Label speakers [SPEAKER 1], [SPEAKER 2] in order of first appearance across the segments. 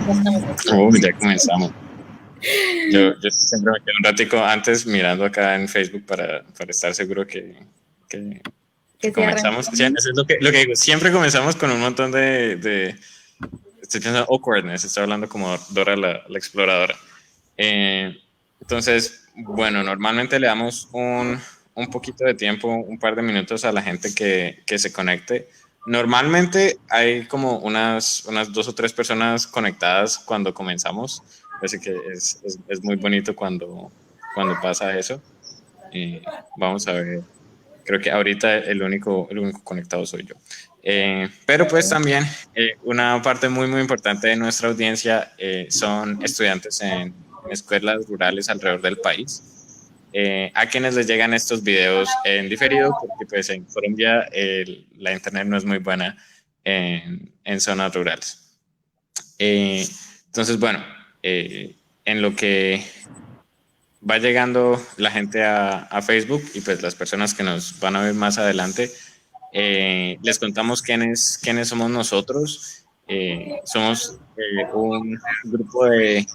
[SPEAKER 1] Ya estamos aquí.
[SPEAKER 2] Ya comenzamos. Yo siempre me quedo un ratico antes mirando acá en Facebook para estar seguro que,
[SPEAKER 1] Que
[SPEAKER 2] que
[SPEAKER 1] se
[SPEAKER 2] comenzamos.
[SPEAKER 1] arrancó.
[SPEAKER 2] O sea, eso es lo que digo. Siempre comenzamos con un montón estoy pensando awkwardness, estoy hablando como Dora la exploradora. Eh, entonces, bueno, normalmente le damos un poquito de tiempo, un par de minutos a la gente que se conecte. Normalmente hay como unas dos o tres personas conectadas cuando comenzamos, así que es muy bonito cuando pasa eso. Vamos a ver, creo que ahorita el único conectado soy yo. Pero pues también una parte muy, muy importante de nuestra audiencia son estudiantes en escuelas rurales alrededor del país, a quienes les llegan estos videos en diferido, porque pues en Colombia la internet no es muy buena en zonas rurales. Eh, entonces, bueno, en lo que va llegando la gente a Facebook y pues las personas que nos van a ver más adelante, les contamos quiénes somos nosotros. Somos un grupo de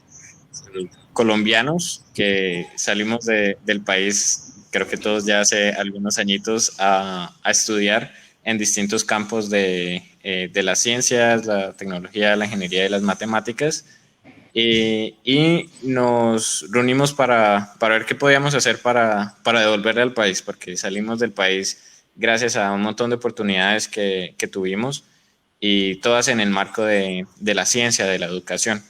[SPEAKER 2] colombianos que salimos del país, creo que todos ya hace algunos añitos, a estudiar en distintos campos de las ciencias, la tecnología, la ingeniería y las matemáticas. Y nos reunimos para ver qué podíamos hacer para devolverle al país, porque salimos del país gracias a un montón de oportunidades que tuvimos y todas en el marco de la ciencia, de la educación.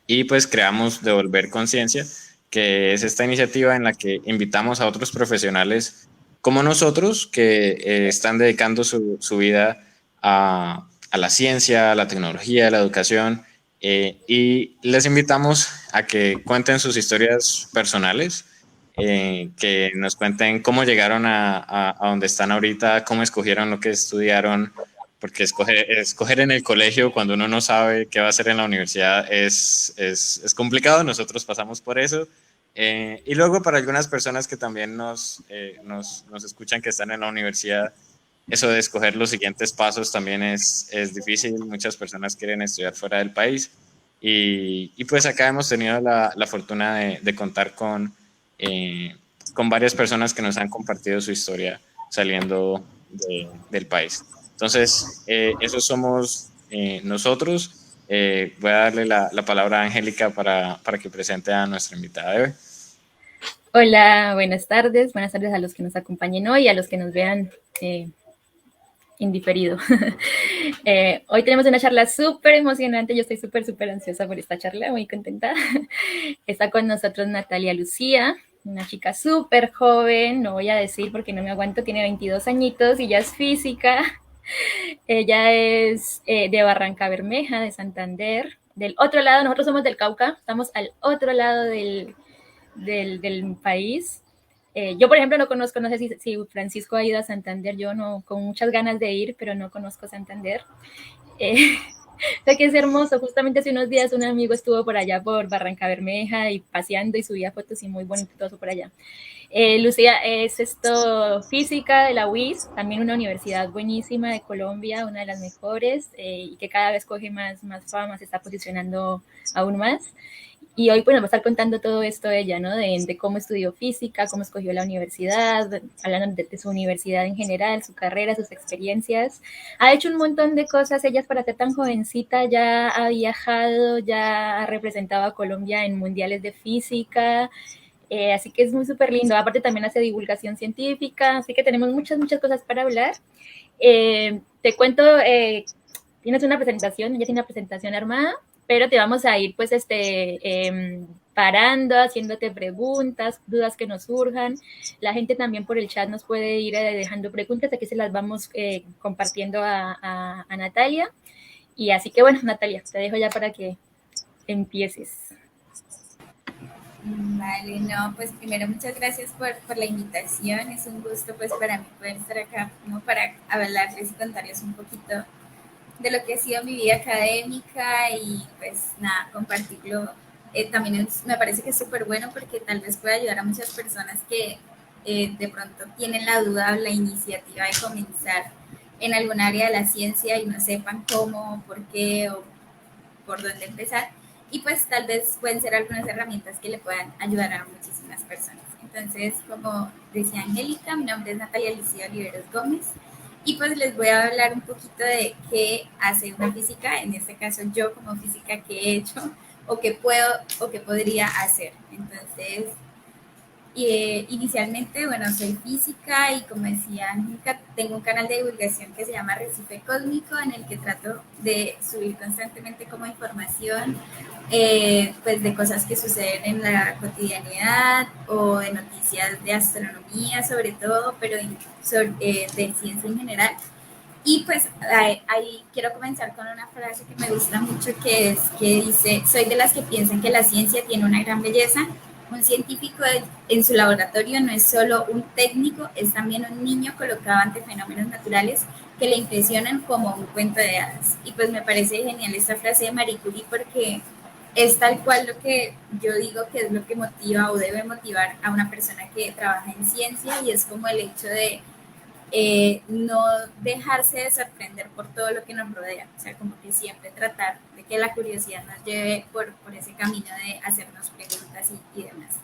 [SPEAKER 2] Y pues creamos Devolver Conciencia, que es esta iniciativa en la que invitamos a otros profesionales como nosotros que están dedicando su vida a la ciencia, a la tecnología, a la educación, y les invitamos a que cuenten sus historias personales, que nos cuenten cómo llegaron a donde están ahorita, cómo escogieron lo que estudiaron, porque escoger en el colegio cuando uno no sabe qué va a hacer en la universidad es complicado, nosotros pasamos por eso. Y luego para algunas personas que también nos escuchan que están en la universidad, eso de escoger los siguientes pasos también es difícil, muchas personas quieren estudiar fuera del país y pues acá hemos tenido la fortuna de contar con varias personas que nos han compartido su historia saliendo del país. Entonces, esos somos nosotros. Voy a darle la palabra a Angélica para que presente a nuestra invitada de hoy.
[SPEAKER 1] Hola, buenas tardes. Buenas tardes a los que nos acompañen hoy y a los que nos vean eh, indiferido. Hoy tenemos una charla súper emocionante. Yo estoy súper ansiosa por esta charla, muy contenta. Está con nosotros Natalia Lucía, una chica súper joven, no voy a decir porque no me aguanto, tiene 22 añitos y ya es física. Ella es de Barranca Bermeja, de Santander. Del otro lado, nosotros somos del Cauca, estamos al otro lado del país. Yo, por ejemplo, no conozco, no sé si Francisco ha ido a Santander, yo no, con muchas ganas de ir, pero no conozco Santander. Eh, sé que es hermoso, justamente hace unos días un amigo estuvo por allá por Barranca Bermeja y paseando y subía fotos y muy bonito todo por allá. Lucía es esto física de la UIS, también una universidad buenísima de Colombia, una de las mejores y que cada vez coge más fama, se está posicionando aún más. Y hoy pues nos va a estar contando todo esto ella, ¿no? De cómo estudió física, cómo escogió la universidad, hablando de su universidad en general, su carrera, sus experiencias. Ha hecho un montón de cosas, ella para ser tan jovencita ya ha viajado, ya ha representado a Colombia en mundiales de física, así que es muy súper lindo. Aparte también hace divulgación científica, así que tenemos muchas cosas para hablar. Te cuento, tienes una presentación, ya tiene una presentación armada, pero te vamos a ir pues parando, haciéndote preguntas, dudas que nos surjan. La gente también por el chat nos puede ir dejando preguntas, aquí se las vamos compartiendo a Natalia. Y así que bueno, Natalia, te dejo ya para que empieces.
[SPEAKER 3] Vale, no, pues primero muchas gracias por la invitación, es un gusto pues para mí poder estar acá como para hablarles y contarles un poquito de lo que ha sido mi vida académica y pues nada, compartirlo. También me parece que es súper bueno porque tal vez pueda ayudar a muchas personas que de pronto tienen la duda o la iniciativa de comenzar en algún área de la ciencia y no sepan cómo, por qué o por dónde empezar. Y pues tal vez pueden ser algunas herramientas que le puedan ayudar a muchísimas personas. Entonces, como decía Angélica, mi nombre es Natalia Alicia Oliveros Gómez y pues les voy a hablar un poquito de qué hace una física, en este caso yo como física, qué he hecho o qué puedo o qué podría hacer. Entonces, inicialmente, bueno, soy física y como decía Angélica, tengo un canal de divulgación que se llama Recife Cósmico, en el que trato de subir constantemente como información, pues de cosas que suceden en la cotidianidad o de noticias de astronomía sobre todo, pero de ciencia en general. Y pues ahí quiero comenzar con una frase que me gusta mucho, que es que dice: soy de las que piensan que la ciencia tiene una gran belleza. Un científico en su laboratorio no es solo un técnico, es también un niño colocado ante fenómenos naturales que le impresionan como un cuento de hadas. Y pues me parece genial esta frase de Marie Curie, porque es tal cual lo que yo digo que es lo que motiva o debe motivar a una persona que trabaja en ciencia, y es como el hecho de no dejarse de sorprender por todo lo que nos rodea, o sea, como que siempre tratar de que la curiosidad nos lleve por ese camino de hacernos preguntas y demás.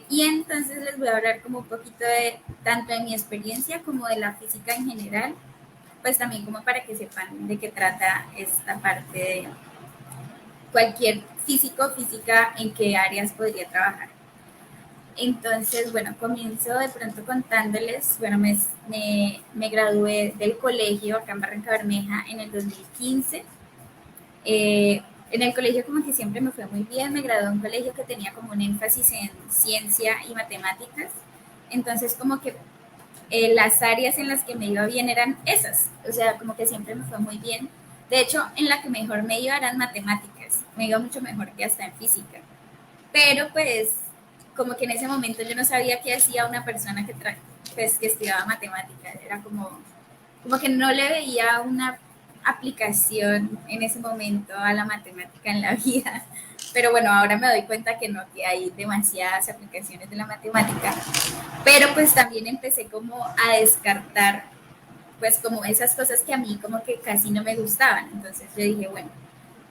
[SPEAKER 3] Y entonces les voy a hablar como un poquito de tanto de mi experiencia como de la física en general, pues también como para que sepan de qué trata esta parte de cualquier físico o física en qué áreas podría trabajar. Entonces, bueno, comienzo de pronto contándoles, bueno, me gradué del colegio acá en Barranca Bermeja en el 2015. En el colegio como que siempre me fue muy bien, me gradué en un colegio que tenía como un énfasis en ciencia y matemáticas, entonces como que las áreas en las que me iba bien eran esas, o sea, como que siempre me fue muy bien. De hecho, en la que mejor me iba eran matemáticas, me iba mucho mejor que hasta en física. Pero pues como que en ese momento yo no sabía qué hacía una persona pues, que estudiaba matemáticas. Era como que no le veía una aplicación en ese momento a la matemática en la vida. Pero bueno, ahora me doy cuenta que no, que hay demasiadas aplicaciones de la matemática. Pero pues también empecé como a descartar pues como esas cosas que a mí como que casi no me gustaban. Entonces yo dije, bueno,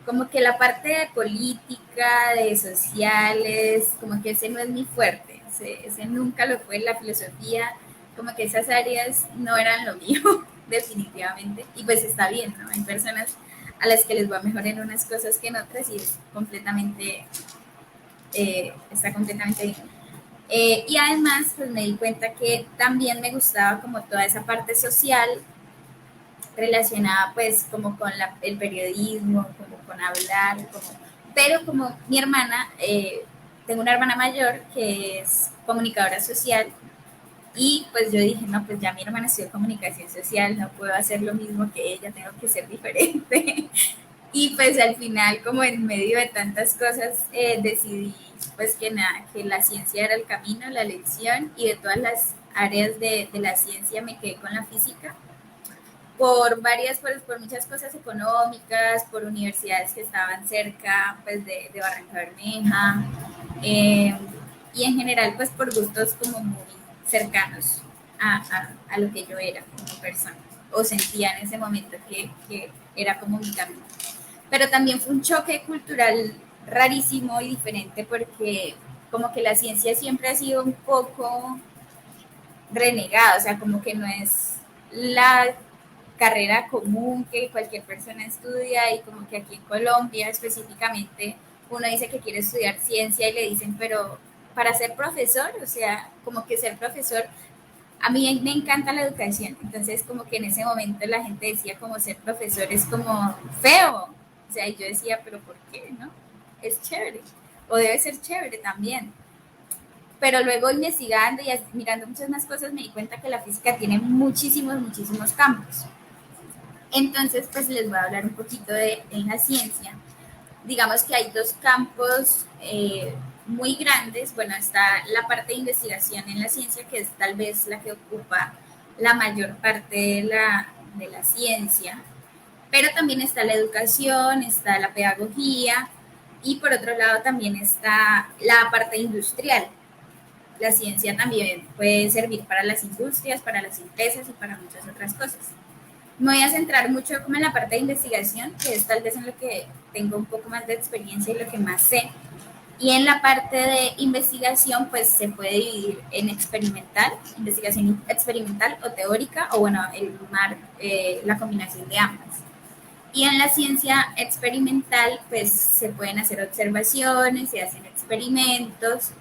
[SPEAKER 3] como que la parte de política, de sociales, como que ese no es mi fuerte, ese nunca lo fue, la filosofía, como que esas áreas no eran lo mío, definitivamente, y pues está bien, ¿no? Hay personas a las que les va mejor en unas cosas que en otras y es completamente, está completamente bien. Y además, pues me di cuenta que también me gustaba como toda esa parte social relacionada pues como con el periodismo, como con hablar, pero como mi hermana, tengo una hermana mayor que es comunicadora social, y pues yo dije, no, pues ya mi hermana estudió comunicación social, no puedo hacer lo mismo que ella, tengo que ser diferente. Y pues al final, como en medio de tantas cosas, decidí pues que nada, que la ciencia era el camino, la elección, y de todas las áreas de la ciencia me quedé con la física por muchas cosas económicas, por universidades que estaban cerca pues de Barranca Bermeja, eh, y en general pues por gustos como muy cercanos a lo que yo era como persona o sentía en ese momento que era como mi camino. Pero también fue un choque cultural rarísimo y diferente, porque como que la ciencia siempre ha sido un poco renegada, o sea, como que no es la carrera común que cualquier persona estudia, y como que aquí en Colombia específicamente uno dice que quiere estudiar ciencia y le dicen, pero para ser profesor, o sea, como que ser profesor, a mí me encanta la educación, entonces como que en ese momento la gente decía como ser profesor es como feo, o sea, y yo decía, pero ¿por qué? ¿No? Es chévere, o debe ser chévere también. Pero luego investigando y mirando muchas más cosas me di cuenta que la física tiene muchísimos, muchísimos campos. Entonces, pues les voy a hablar un poquito en la ciencia. Digamos que hay dos campos muy grandes. Bueno, está la parte de investigación en la ciencia, que es tal vez la que ocupa la mayor parte de la ciencia, pero también está la educación, está la pedagogía, y por otro lado también está la parte industrial. La ciencia también puede servir para las industrias, para las empresas y para muchas otras cosas. Me voy a centrar mucho como en la parte de investigación, que es tal vez en lo que tengo un poco más de experiencia y lo que más sé. Y en la parte de investigación, pues se puede dividir en experimental, investigación experimental o teórica, o bueno, la combinación de ambas. Y en la ciencia experimental, pues se pueden hacer observaciones, se hacen experimentos,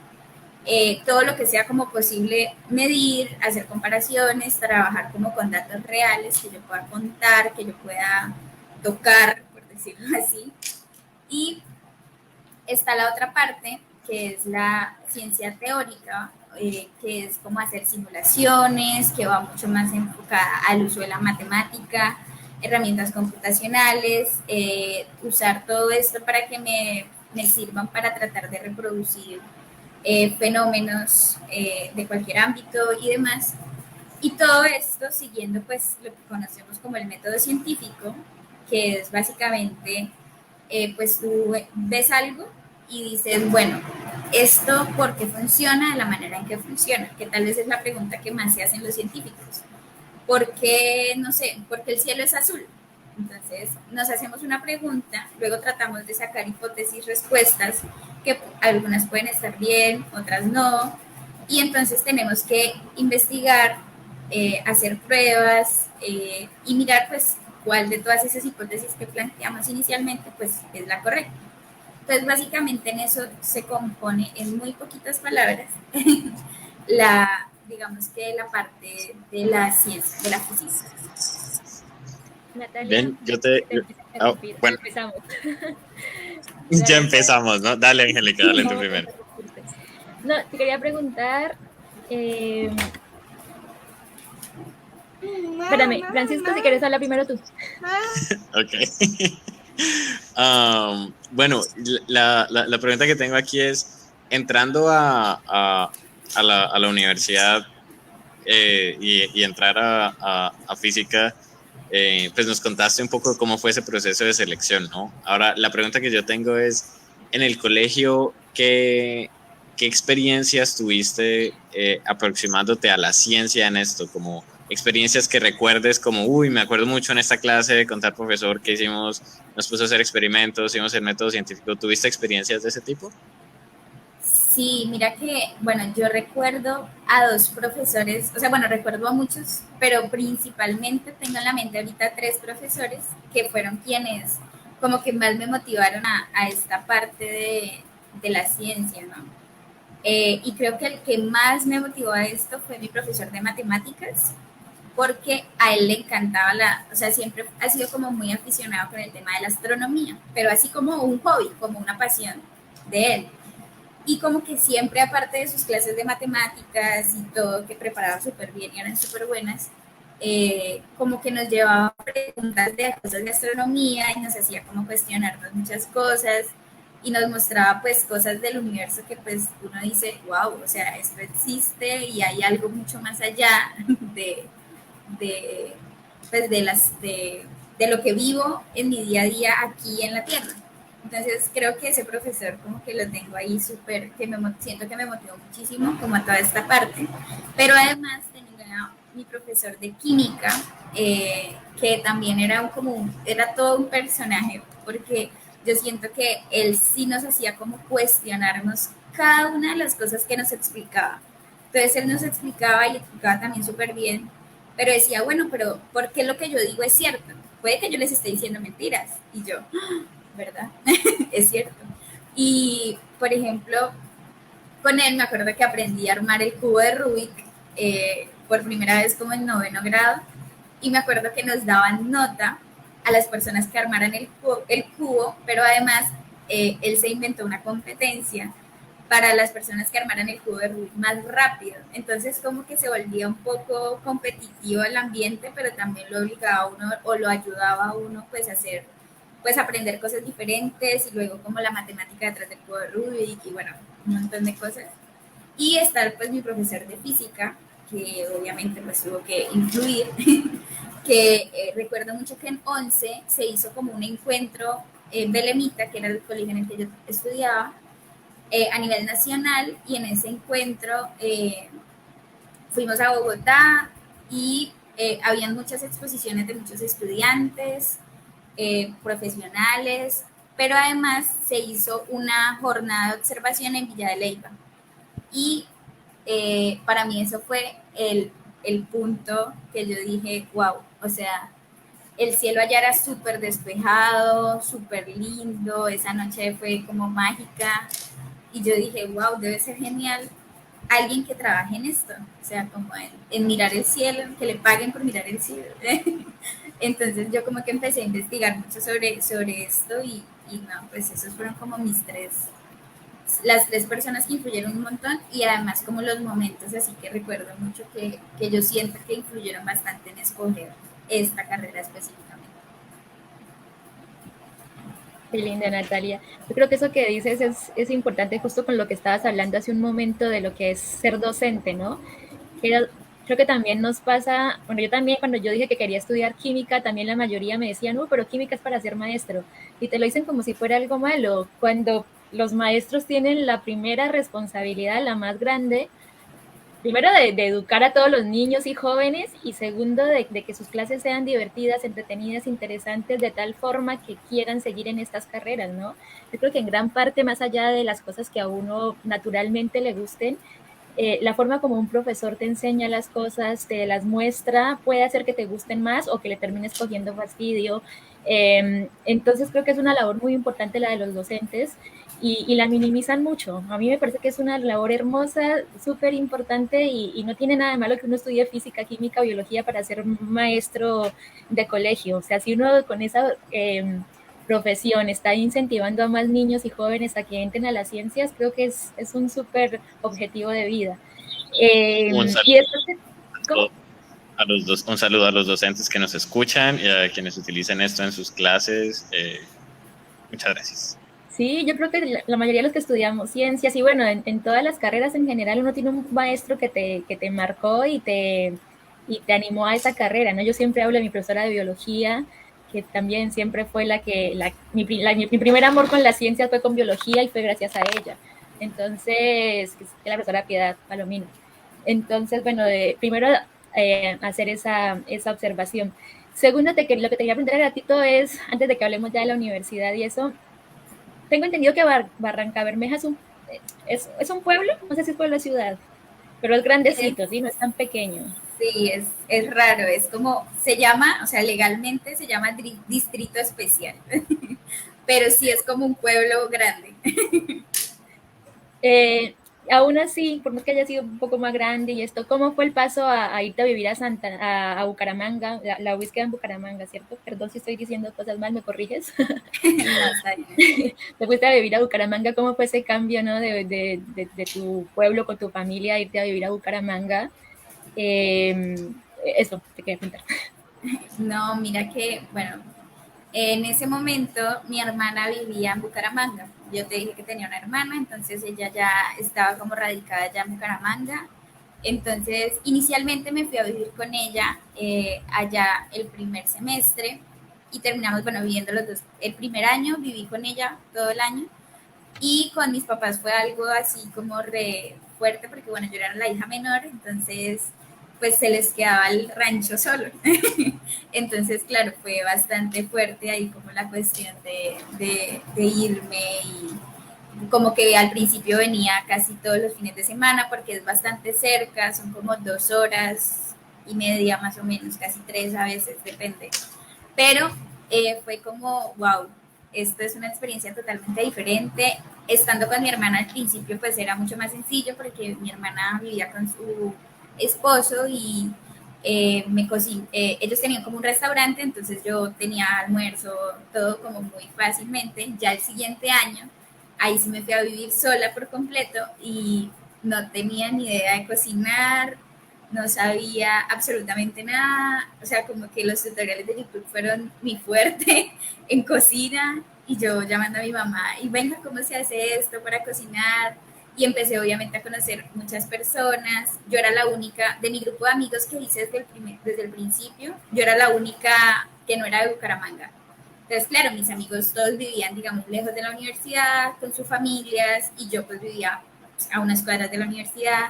[SPEAKER 3] todo lo que sea como posible medir, hacer comparaciones, trabajar como con datos reales que yo pueda contar, que yo pueda tocar, por decirlo así. Y está la otra parte, que es la ciencia teórica, que es como hacer simulaciones, que va mucho más enfocada al uso de la matemática, herramientas computacionales, usar todo esto para que me sirvan para tratar de reproducir fenómenos de cualquier ámbito y demás. Y todo esto siguiendo pues lo que conocemos como el método científico, que es básicamente, pues tú ves algo y dices, bueno, esto por qué funciona de la manera en que funciona, que tal vez es la pregunta que más se hacen los científicos. ¿Por qué, no sé, por qué el cielo es azul? Entonces nos hacemos una pregunta, luego tratamos de sacar hipótesis, respuestas, que algunas pueden estar bien, otras no, y entonces tenemos que investigar, hacer pruebas y mirar pues cuál de todas esas hipótesis que planteamos inicialmente pues es la correcta. Entonces básicamente en eso se compone en muy poquitas palabras digamos que la parte de la ciencia, de la física.
[SPEAKER 1] Natalia,
[SPEAKER 2] Bien, te...
[SPEAKER 1] empiezo a
[SPEAKER 2] oh,
[SPEAKER 1] interrumpir.
[SPEAKER 2] bueno,
[SPEAKER 1] Empezamos.
[SPEAKER 2] ya
[SPEAKER 1] Dale,
[SPEAKER 2] empezamos, ¿no? Dale, Angélica, dale tú
[SPEAKER 1] no, no
[SPEAKER 2] primero.
[SPEAKER 1] interrumpirte. No, te quería preguntar. Eh, espérame, Francisco, si quieres hablar primero tú.
[SPEAKER 2] Ok. Bueno, la pregunta que tengo aquí es, entrando a la universidad y entrar a física, pues nos contaste un poco cómo fue ese proceso de selección, ¿no? Ahora, la pregunta que yo tengo es, en el colegio, ¿qué experiencias tuviste aproximándote a la ciencia en esto? Como experiencias que recuerdes como, uy, me acuerdo mucho en esta clase con tal profesor que hicimos, nos puso a hacer experimentos, hicimos el método científico. ¿Tuviste experiencias de ese tipo?
[SPEAKER 3] Sí, mira que, bueno, yo recuerdo a dos profesores, o sea, bueno, recuerdo a muchos, pero principalmente tengo en la mente ahorita tres profesores que fueron quienes como que más me motivaron a esta parte de la ciencia, ¿no? Y creo que el que más me motivó a esto fue mi profesor de matemáticas, porque a él le encantaba o sea, siempre ha sido como muy aficionado con el tema de la astronomía, pero así como un hobby, como una pasión de él. Y como que siempre, aparte de sus clases de matemáticas y todo, que preparaba súper bien y eran súper buenas, como que nos llevaba preguntas de cosas de astronomía y nos hacía como cuestionarnos muchas cosas y nos mostraba pues cosas del universo que pues uno dice, wow, o sea, esto existe y hay algo mucho más allá de, de, pues de lo que vivo en mi día a día aquí en la Tierra. Entonces creo que ese profesor como que lo tengo ahí súper, siento que me motivó muchísimo como a toda esta parte, pero además tenía mi profesor de química, que también era todo un personaje, porque yo siento que él sí nos hacía como cuestionarnos cada una de las cosas que nos explicaba. Entonces él nos explicaba y explicaba también súper bien, pero decía, bueno, pero ¿por qué lo que yo digo es cierto? Puede que yo les esté diciendo mentiras. Y yo, ¿verdad? Es cierto. Y, por ejemplo, con él me acuerdo que aprendí a armar el cubo de Rubik por primera vez como en noveno grado. Y me acuerdo que nos daban nota a las personas que armaran el cubo, pero además él se inventó una competencia para las personas que armaran el cubo de Rubik más rápido. Entonces como que se volvía un poco competitivo el ambiente, pero también lo obligaba a uno o lo ayudaba a uno pues a hacer, pues aprender cosas diferentes y luego como la matemática detrás del cubo de Rubik y bueno, un montón de cosas. Y estar pues mi profesor de física, que obviamente pues tuvo que influir, que recuerdo mucho que en 11 se hizo como un encuentro en Belemita, que era el colegio en el que yo estudiaba, a nivel nacional, y en ese encuentro fuimos a Bogotá y habían muchas exposiciones de muchos estudiantes, profesionales, pero además se hizo una jornada de observación en Villa de Leyva. Y para mí eso fue el punto que yo dije, wow, o sea, el cielo allá era súper despejado, súper lindo, esa noche fue como mágica y yo dije, wow, debe ser genial alguien que trabaje en esto, o sea, como en mirar el cielo, que le paguen por mirar el cielo. Entonces yo como que empecé a investigar mucho sobre esto y no, pues esos fueron como las tres personas que influyeron un montón y además como los momentos así que recuerdo mucho que yo siento que influyeron bastante en escoger esta carrera específicamente.
[SPEAKER 1] Qué linda, Natalia. Yo creo que eso que dices es importante justo con lo que estabas hablando hace un momento de lo que es ser docente, ¿no? Que creo que también nos pasa, bueno, yo también cuando yo dije que quería estudiar química, también la mayoría me decían, no, pero química es para ser maestro. Y te lo dicen como si fuera algo malo, cuando los maestros tienen la primera responsabilidad, la más grande, primero de educar a todos los niños y jóvenes y segundo de que sus clases sean divertidas, entretenidas, interesantes, de tal forma que quieran seguir en estas carreras, ¿no? Yo creo que en gran parte, más allá de las cosas que a uno naturalmente le gusten, la forma como un profesor te enseña las cosas, te las muestra, puede hacer que te gusten más o que le termines cogiendo fastidio. Entonces creo que es una labor muy importante la de los docentes y la minimizan mucho. A mí me parece que es una labor hermosa, súper importante y no tiene nada de malo que uno estudie física, química, biología para ser maestro de colegio. O sea, si uno con esa profesión está incentivando a más niños y jóvenes a que entren a las ciencias, creo que es un súper objetivo de vida.
[SPEAKER 2] Un
[SPEAKER 1] Y después, ¿cómo?
[SPEAKER 2] saludo un saludo a los docentes que nos escuchan y a quienes utilicen esto en sus clases. Muchas gracias.
[SPEAKER 1] Sí, yo creo que la mayoría de los que estudiamos ciencias y bueno, en todas las carreras en general uno tiene un maestro que te marcó y te animó a esa carrera, ¿no? Yo siempre hablo de mi profesora de biología, que también siempre fue mi primer amor con las ciencias fue con biología y fue gracias a ella. Entonces, que es la profesora Piedad Palomino. Entonces, bueno, primero hacer esa observación. Segundo, lo que te quería preguntar a Gatito es, antes de que hablemos ya de la universidad y eso, tengo entendido que Barranca Bermeja es un pueblo, no sé si es pueblo o ciudad, pero es
[SPEAKER 3] Es,
[SPEAKER 1] grandecito, ¿sí? No es tan pequeño.
[SPEAKER 3] sí, es raro, es como, se llama, o sea, legalmente se llama distrito especial, pero sí es como un pueblo grande.
[SPEAKER 1] Eh, Aún así, por más que haya sido un poco más grande y esto, ¿cómo fue el paso a irte a vivir a Bucaramanga, la búsqueda en Bucaramanga, ¿cierto? Perdón si estoy diciendo cosas mal, ¿me corriges?
[SPEAKER 3] No, está bien.
[SPEAKER 1] Te fuiste a vivir a Bucaramanga, ¿cómo fue ese cambio, ¿no? De tu pueblo con tu familia, irte a vivir a Bucaramanga. Eso te quería contar.
[SPEAKER 3] No, mira que, bueno, en ese momento mi hermana vivía en Bucaramanga. Yo te dije que tenía una hermana, entonces ella ya estaba como radicada allá en Bucaramanga. Entonces, inicialmente me fui a vivir con ella allá el primer semestre y terminamos, bueno, viviendo los dos. El primer año viví con ella todo el año y con mis papás fue algo así como re fuerte porque, bueno, yo era la hija menor, entonces pues se les quedaba el rancho solo. Entonces, claro, fue bastante fuerte ahí como la cuestión de irme y como que al principio venía casi todos los fines de semana porque es bastante cerca, son como 2 horas y media más o menos, casi 3 a veces, depende. Pero fue como, wow, esto es una experiencia totalmente diferente. Estando con mi hermana al principio, pues era mucho más sencillo porque mi hermana vivía con su esposo y ellos tenían como un restaurante, entonces yo tenía almuerzo, todo como muy fácilmente. Ya el siguiente año, ahí sí me fui a vivir sola por completo y no tenía ni idea de cocinar, no sabía absolutamente nada, o sea, como que los tutoriales de YouTube fueron mi fuerte en cocina y yo llamando a mi mamá y venga, ¿cómo se hace esto para cocinar? Y empecé obviamente a conocer muchas personas, yo era la única, de mi grupo de amigos que hice desde el principio, yo era la única que no era de Bucaramanga. Entonces, claro, mis amigos todos vivían, digamos, lejos de la universidad, con sus familias, y yo pues vivía a unas cuadras de la universidad.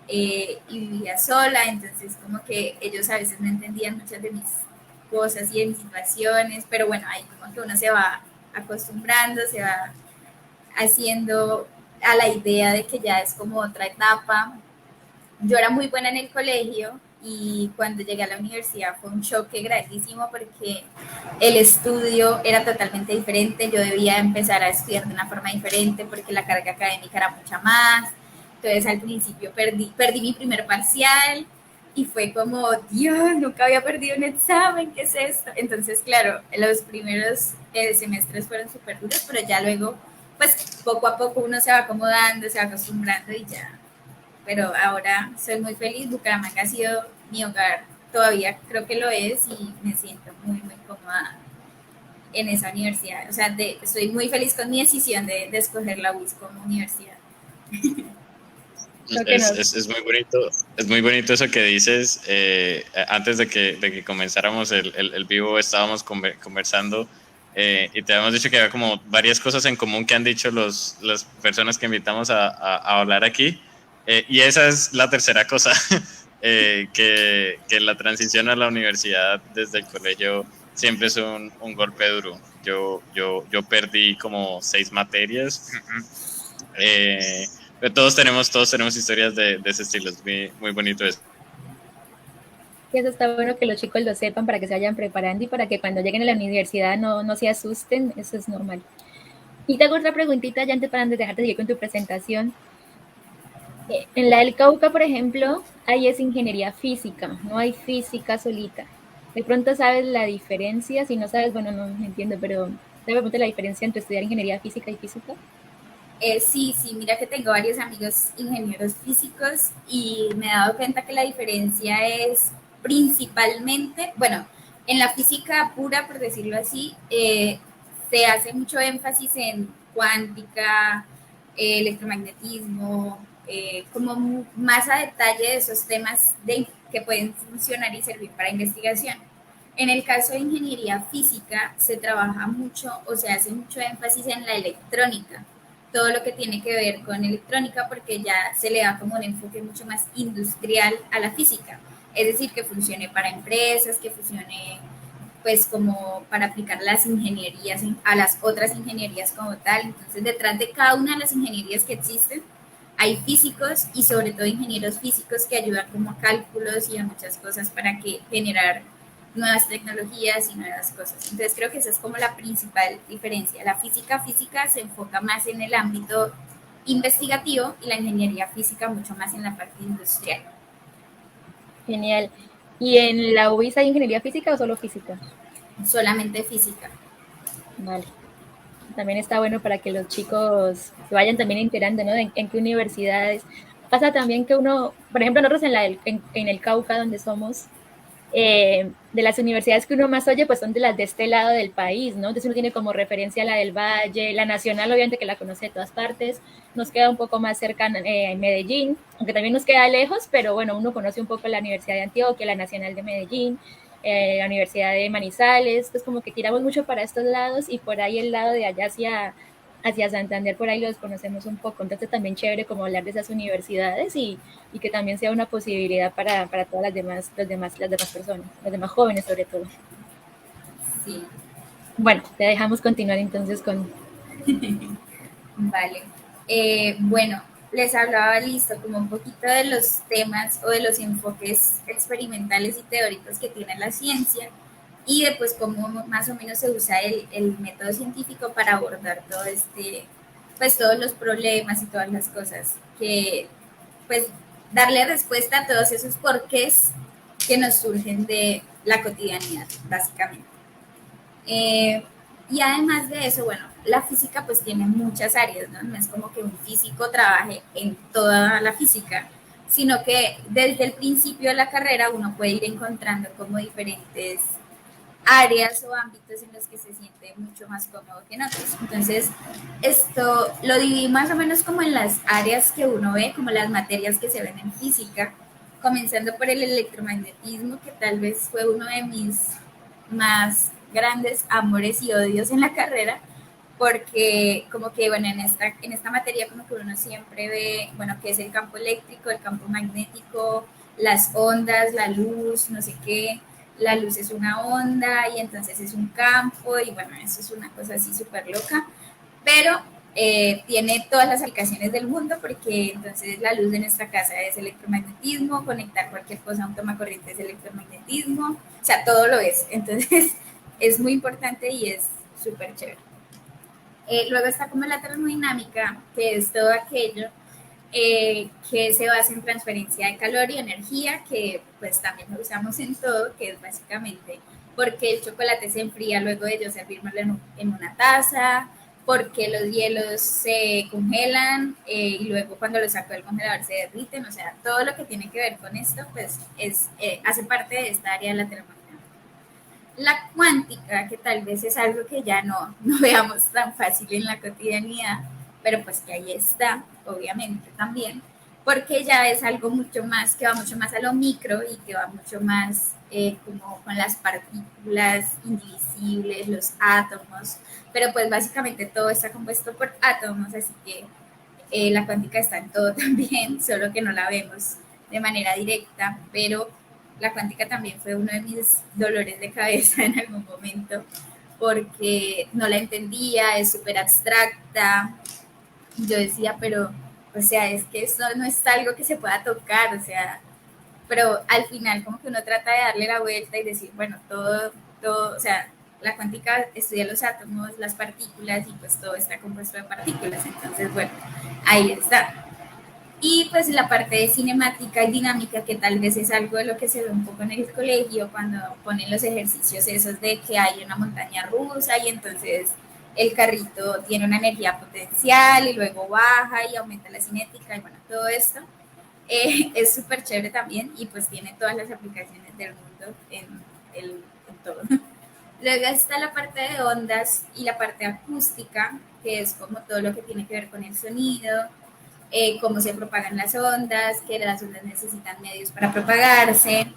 [SPEAKER 3] y vivía sola, entonces como que ellos a veces no entendían muchas de mis cosas y de mis situaciones, pero bueno, ahí como que uno se va acostumbrando, se va haciendo a la idea de que ya es como otra etapa. Yo era muy buena en el colegio y cuando llegué a la universidad fue un choque grandísimo porque el estudio era totalmente diferente, yo debía empezar a estudiar de una forma diferente porque la carga académica era mucha más, entonces al principio perdí mi primer parcial y fue como, Dios, nunca había perdido un examen, ¿qué es esto? Entonces, claro, los primeros semestres fueron súper duros, pero ya luego, pues poco a poco uno se va acomodando, se va acostumbrando y ya, pero ahora soy muy feliz. Bucaramanga ha sido mi hogar, todavía creo que lo es y me siento muy, muy cómoda en esa universidad. O sea, estoy muy feliz con mi decisión de escoger la UIS como universidad.
[SPEAKER 1] Creo que nos,
[SPEAKER 2] Es muy bonito eso que dices. Antes de que comenzáramos el vivo estábamos conversando y te habíamos dicho que había como varias cosas en común que han dicho las personas que invitamos a hablar aquí. Y esa es la tercera cosa, que la transición a la universidad desde el colegio siempre es un golpe duro. Yo perdí como 6 materias. Pero todos tenemos historias de ese estilo, es muy bonito eso.
[SPEAKER 1] que eso está bueno que los chicos lo sepan para que se vayan preparando y para que cuando lleguen a la universidad no se asusten, eso es normal. Y te hago otra preguntita ya antes para dejarte seguir con tu presentación. En la del Cauca, por ejemplo, ahí es ingeniería física, no hay física solita. De pronto sabes la diferencia, si no sabes, bueno, no entiendo, pero ¿te pregunto la diferencia entre estudiar ingeniería física y física?
[SPEAKER 3] Sí, sí, mira que tengo varios amigos ingenieros físicos y me he dado cuenta que la diferencia es principalmente, bueno, en la física pura, por decirlo así, se hace mucho énfasis en cuántica, electromagnetismo, como más a detalle de esos temas que pueden funcionar y servir para investigación. En el caso de ingeniería física se trabaja mucho o se hace mucho énfasis en la electrónica, todo lo que tiene que ver con electrónica, porque ya se le da como un enfoque mucho más industrial a la física, es decir, que funcione para empresas, que funcione pues como para aplicar las ingenierías a las otras ingenierías como tal. Entonces, detrás de cada una de las ingenierías que existen, hay físicos y sobre todo ingenieros físicos que ayudan como a cálculos y a muchas cosas para que generar nuevas tecnologías y nuevas cosas. Entonces creo que esa es como la principal diferencia. La física se enfoca más en el ámbito investigativo y la ingeniería física mucho más en la parte industrial.
[SPEAKER 1] Genial. ¿Y en la UIS hay ingeniería física o solo física?
[SPEAKER 3] Solamente física.
[SPEAKER 1] Vale. También está bueno para que los chicos se vayan también enterando, ¿no? En qué universidades. Pasa también que uno, por ejemplo, nosotros en el Cauca, donde somos, de las universidades que uno más oye, pues son de las de este lado del país, ¿no? Entonces uno tiene como referencia la del Valle, la Nacional, obviamente que la conoce de todas partes, nos queda un poco más cercana en Medellín, aunque también nos queda lejos, pero bueno, uno conoce un poco la Universidad de Antioquia, la Nacional de Medellín, la Universidad de Manizales, pues como que tiramos mucho para estos lados y por ahí el lado de allá hacia Santander, por ahí los conocemos un poco, entonces también chévere como hablar de esas universidades y que también sea una posibilidad para todas las demás personas, los demás jóvenes sobre todo.
[SPEAKER 3] Sí.
[SPEAKER 1] Bueno, te dejamos continuar entonces con...
[SPEAKER 3] Vale. Bueno, les hablaba listo como un poquito de los temas o de los enfoques experimentales y teóricos que tiene la ciencia y de pues cómo más o menos se usa el método científico para abordar todo pues todos los problemas y todas las cosas que, pues darle respuesta a todos esos porqués que nos surgen de la cotidianidad, básicamente. Eh, y además de eso, bueno, la física pues tiene muchas áreas, ¿no? No es como que un físico trabaje en toda la física, sino que desde el principio de la carrera uno puede ir encontrando como diferentes áreas o ámbitos en los que se siente mucho más cómodo que en otros. Entonces, esto lo dividí más o menos como en las áreas que uno ve, como las materias que se ven en física, comenzando por el electromagnetismo, que tal vez fue uno de mis más grandes amores y odios en la carrera, porque como que, bueno, en esta materia como que uno siempre ve, bueno, qué es el campo eléctrico, el campo magnético, las ondas, la luz, no sé qué, la luz es una onda y entonces es un campo y bueno, eso es una cosa así súper loca, pero tiene todas las aplicaciones del mundo porque entonces la luz de nuestra casa es electromagnetismo, conectar cualquier cosa a un toma corriente es electromagnetismo, o sea, todo lo es, entonces es muy importante y es súper chévere. Luego está como la termodinámica, que es todo aquello que se basa en transferencia de calor y energía, que pues también lo usamos en todo, que es básicamente porque el chocolate se enfría luego de yo servírmelo en una taza, porque los hielos se congelan y luego cuando los saco del congelador se derriten, o sea, todo lo que tiene que ver con esto, pues hace parte de esta área de la termodinámica. La cuántica, que tal vez es algo que ya no veamos tan fácil en la cotidianidad, pero pues que ahí está, obviamente también, porque ya es algo mucho más, que va mucho más a lo micro y que va mucho más como con las partículas indivisibles, los átomos, pero pues básicamente todo está compuesto por átomos, así que la cuántica está en todo también, solo que no la vemos de manera directa, pero la cuántica también fue uno de mis dolores de cabeza en algún momento, porque no la entendía, es súper abstracta. Yo decía, pero, o sea, es que esto no es algo que se pueda tocar, o sea, pero al final como que uno trata de darle la vuelta y decir, bueno, todo, o sea, la cuántica estudia los átomos, las partículas y pues todo está compuesto de partículas, entonces, bueno, ahí está. Y pues la parte de cinemática y dinámica, que tal vez es algo de lo que se ve un poco en el colegio, cuando ponen los ejercicios esos de que hay una montaña rusa y entonces el carrito tiene una energía potencial y luego baja y aumenta la cinética y bueno, todo esto es súper chévere también y pues tiene todas las aplicaciones del mundo en todo. Luego está la parte de ondas y la parte acústica, que es como todo lo que tiene que ver con el sonido, cómo se propagan las ondas, que las ondas necesitan medios para propagarse,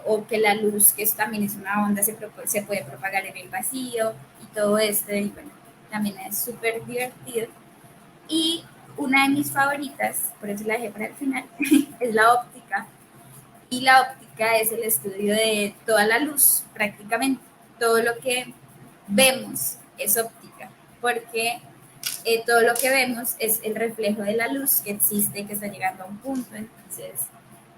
[SPEAKER 3] o que la luz, que también es una onda, se puede propagar en el vacío y todo esto, y bueno, también es súper divertido. Y una de mis favoritas, por eso la dejé para el final, es la óptica. Y la óptica es el estudio de toda la luz, prácticamente. Todo lo que vemos es óptica, porque todo lo que vemos es el reflejo de la luz que existe, que está llegando a un punto. Entonces,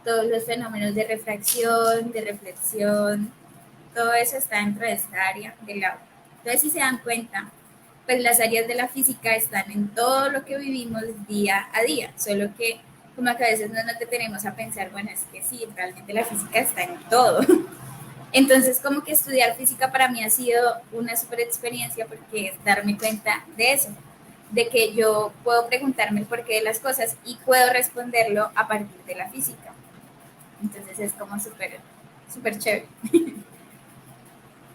[SPEAKER 3] todos los fenómenos de refracción, de reflexión, todo eso está dentro de esta área del la. Entonces, si se dan cuenta, pues las áreas de la física están en todo lo que vivimos día a día, solo que como que a veces no nos detenemos a pensar, bueno, es que sí, realmente la física está en todo. Entonces, como que estudiar física para mí ha sido una super experiencia porque es darme cuenta de eso, de que yo puedo preguntarme el porqué de las cosas y puedo responderlo a partir de la física. Entonces es como súper chévere.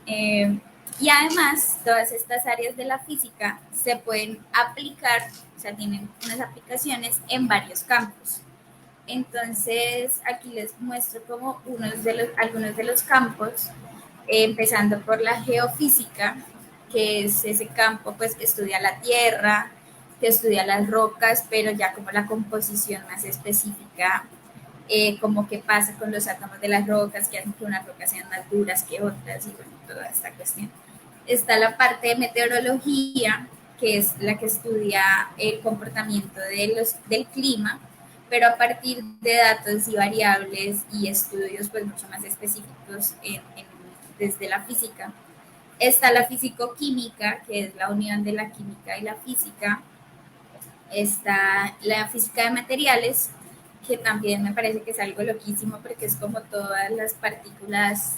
[SPEAKER 3] Eh, y además, todas estas áreas de la física se pueden aplicar, o sea, tienen unas aplicaciones en varios campos. Entonces, aquí les muestro como algunos de los campos, empezando por la geofísica, que es ese campo pues, que estudia la Tierra, que estudia las rocas, pero ya como la composición más específica, como qué pasa con los átomos de las rocas, que hacen que unas rocas sean más duras que otras, y bueno, toda esta cuestión. Está la parte de meteorología, que es la que estudia el comportamiento del clima, pero a partir de datos y variables y estudios pues mucho más específicos desde la física. Está la físico-química, que es la unión de la química y la física. Está la física de materiales, que también me parece que es algo loquísimo porque es como todas las partículas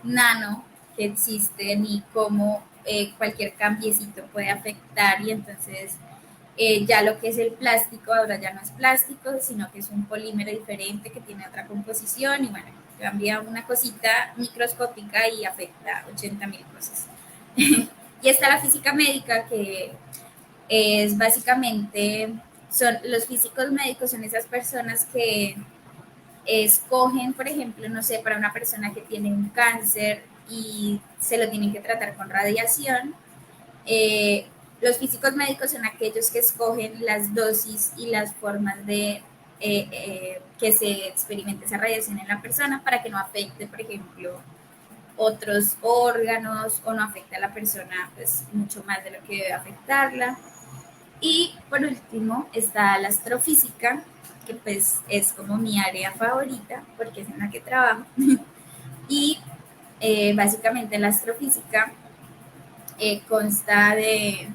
[SPEAKER 3] nano que existen y cómo cualquier cambiecito puede afectar y entonces ya lo que es el plástico ahora ya no es plástico, sino que es un polímero diferente que tiene otra composición y bueno, cambia una cosita microscópica y afecta 80.000 cosas. Y está la física médica, que es básicamente, son los físicos médicos, son esas personas que escogen, por ejemplo, no sé, para una persona que tiene un cáncer y se lo tienen que tratar con radiación, Los físicos médicos son aquellos que escogen las dosis y las formas de que se experimente esa radiación en la persona para que no afecte, por ejemplo, otros órganos o no afecte a la persona pues mucho más de lo que debe afectarla. Y por último está la astrofísica, que pues es como mi área favorita porque es en la que trabajo. Y básicamente la astrofísica consta de